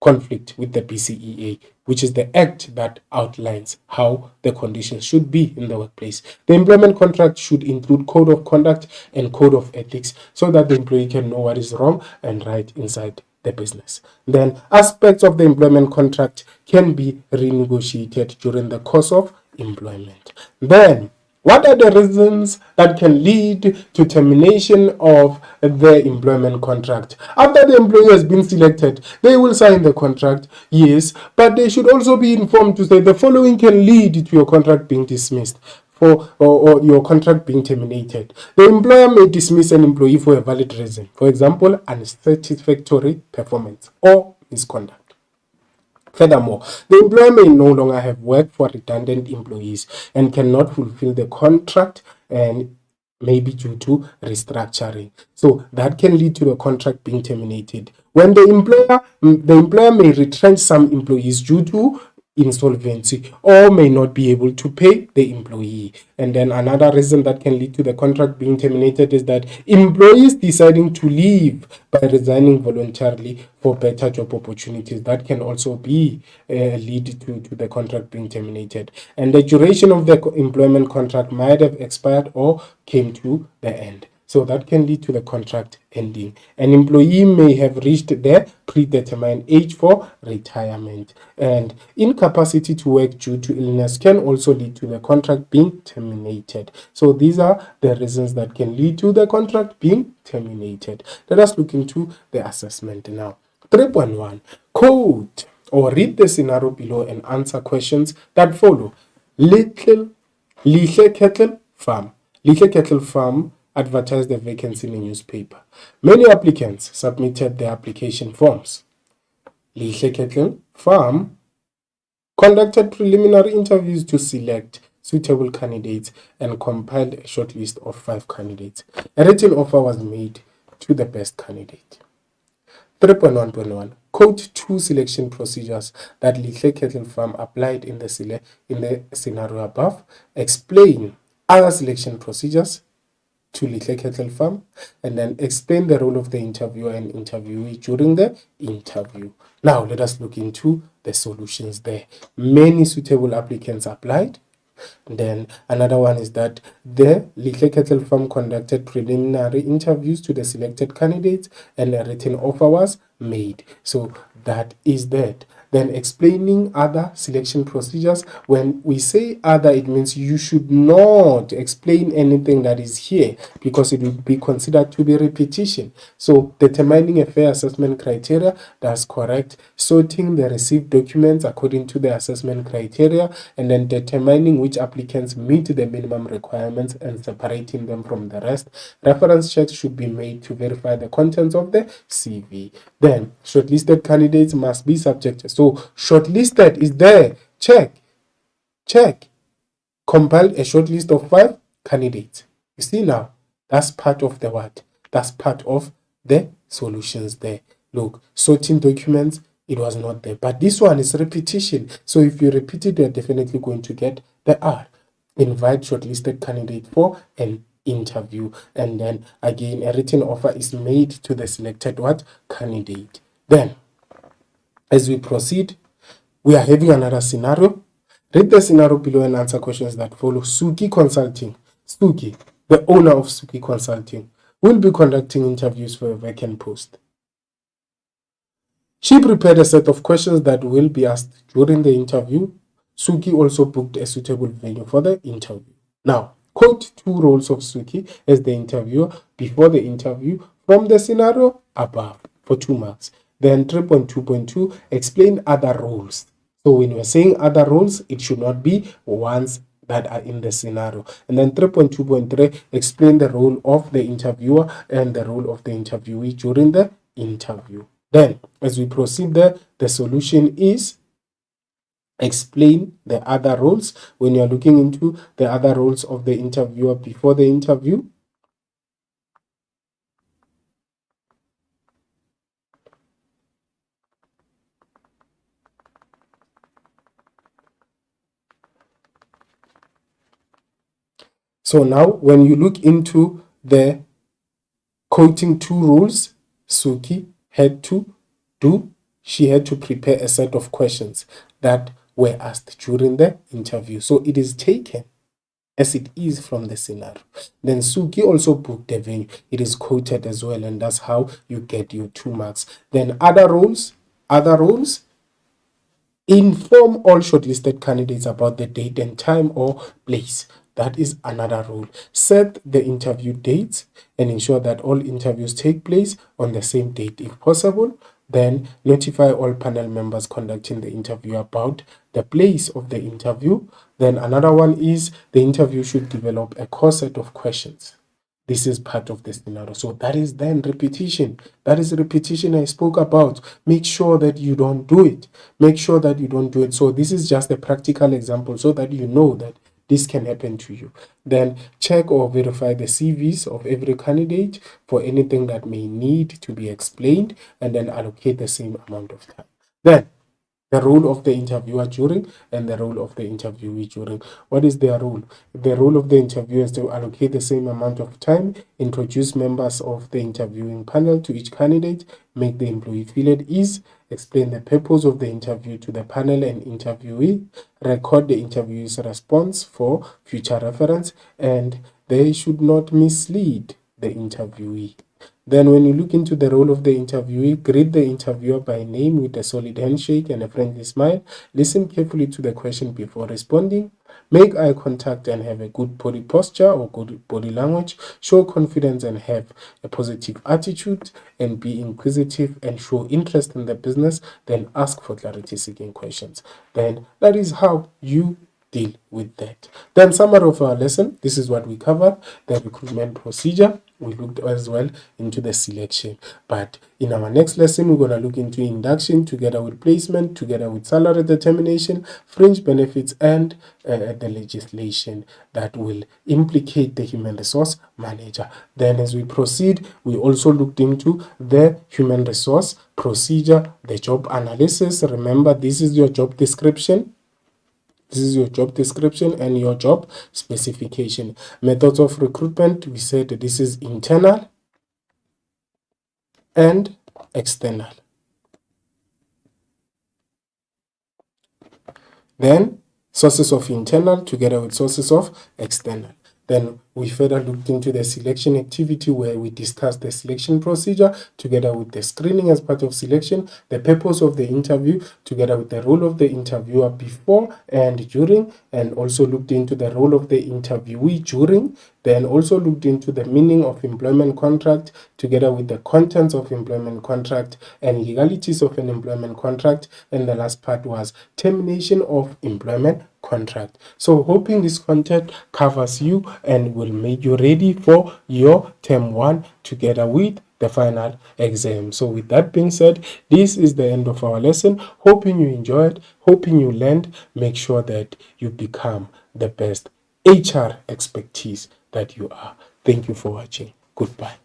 A: conflict with the BCEA, which is the act that outlines how the conditions should be in the workplace. The employment contract should include code of conduct and code of ethics, so that the employee can know what is wrong and right inside the business. Then aspects of the employment contract can be renegotiated during the course of employment. Then, what are the reasons that can lead to termination of the employment contract? After the employee has been selected, they will sign the contract, yes, but they should also be informed to say the following can lead to your contract being dismissed or your contract being terminated. The employer may dismiss an employee for a valid reason, for example, unsatisfactory performance or misconduct. Furthermore, the employer may no longer have work for redundant employees and cannot fulfill the contract, and maybe due to restructuring. So that can lead to the contract being terminated. When the employer may retrench some employees due to insolvency or may not be able to pay the employee. And then another reason that can lead to the contract being terminated is that employees deciding to leave by resigning voluntarily for better job opportunities. That can also be lead to the contract being terminated. And the duration of the employment contract might have expired or came to the end. So that can lead to the contract ending. An employee may have reached their predetermined age for retirement. And incapacity to work due to illness can also lead to the contract being terminated. So these are the reasons that can lead to the contract being terminated. Let us look into the assessment now. 3.1. Quote or read the scenario below and answer questions that follow. Lihle Cattle Farm. Lihle Cattle Farm advertised the vacancy in a newspaper. Many applicants submitted their application forms. Lihle Cattle Farm conducted preliminary interviews to select suitable candidates and compiled a short list of 5 candidates. A written offer was made to the best candidate. 3.1.1. Quote 2 selection procedures that Lihle Cattle Farm applied in the scenario above. Explain other selection procedures to Lihle Cattle Farm, and then explain the role of the interviewer and interviewee during the interview. Now let us look into the solutions there. Many suitable applicants applied. Then another one is that the Lihle Cattle Farm conducted preliminary interviews to the selected candidates and a written offer was made. So that is that. Then explaining other selection procedures. When we say other, it means you should not explain anything that is here because it will be considered to be repetition. So determining a fair assessment criteria, that's correct. Sorting the received documents according to the assessment criteria, and then determining which applicants meet the minimum requirements and separating them from the rest. Reference checks should be made to verify the contents of the CV. Then shortlisted candidates must be subjected. So shortlisted is there. Check. Compile a shortlist of 5 candidates. You see now, that's part of the what? That's part of the solutions there. Look, sorting documents, it was not there. But this one is repetition. So if you repeat it, you're definitely going to get the R. Invite shortlisted candidate for an interview. And then again, a written offer is made to the selected what? Candidate. Then, as we proceed, we are having another scenario. Read the scenario below and answer questions that follow. Suki Consulting. Suki, the owner of Suki Consulting, will be conducting interviews for a vacant post. She prepared a set of questions that will be asked during the interview. Suki also booked a suitable venue for the interview. Now, quote 2 roles of Suki as the interviewer before the interview from the scenario above for 2 marks. Then 3.2.2, explain other roles. So when we're saying other roles, it should not be ones that are in the scenario. And then 3.2.3, explain the role of the interviewer and the role of the interviewee during the interview. Then, as we proceed there, the solution is explain the other roles. When you're looking into the other roles of the interviewer before the interview, so now when you look into the quoting 2 rules, Suki had to do, she had to prepare a set of questions that were asked during the interview. So it is taken as it is from the scenario. Then Suki also booked the venue. It is quoted as well, and that's how you get your 2 marks. Then other roles, inform all shortlisted candidates about the date and time or place. That is another rule. Set the interview dates and ensure that all interviews take place on the same date if possible. Then notify all panel members conducting the interview about the place of the interview. Then another one is the interview should develop a core set of questions. This is part of the scenario. So that is then repetition. That is repetition I spoke about. Make sure that you don't do it. Make sure that you don't do it. So this is just a practical example so that you know that this can happen to you. Then check or verify the CVs of every candidate for anything that may need to be explained, and then allocate the same amount of time. Then the role of the interviewer during and the role of the interviewee during. What is their role? The role of the interviewer is to allocate the same amount of time, introduce members of the interviewing panel to each candidate, make the employee feel at ease, explain the purpose of the interview to the panel and interviewee, record the interviewee's response for future reference, and they should not mislead the interviewee. Then when you look into the role of the interviewee, greet the interviewer by name with a solid handshake and a friendly smile. Listen carefully to the question before responding. Make eye contact and have a good body posture or good body language. Show confidence and have a positive attitude, and be inquisitive and show interest in the business. Then ask for clarity seeking questions. Then that is how you deal with that. Then summary of our lesson, this is what we covered: the recruitment procedure. We looked as well into the selection, but in our next lesson we're going to look into induction together with placement, together with salary determination, fringe benefits, and the legislation that will implicate the human resource manager. Then as we proceed, we also looked into the human resource procedure, the job analysis. Remember, this is your job description. This is your job description and your job specification. Methods of recruitment, we said this is internal and external. Then sources of internal together with sources of external. Then we further looked into the selection activity, where we discussed the selection procedure together with the screening as part of selection, the purpose of the interview together with the role of the interviewer before and during, and also looked into the role of the interviewee during. Then also looked into the meaning of employment contract together with the contents of employment contract and legalities of an employment contract. And the last part was termination of employment contract. So hoping this content covers you and will make you ready for your term 1 together with the final exam. So with that being said, this is the end of our lesson. Hoping you enjoyed, hoping you learned. Make sure that you become the best HR expertise that you are. Thank you for watching. Goodbye.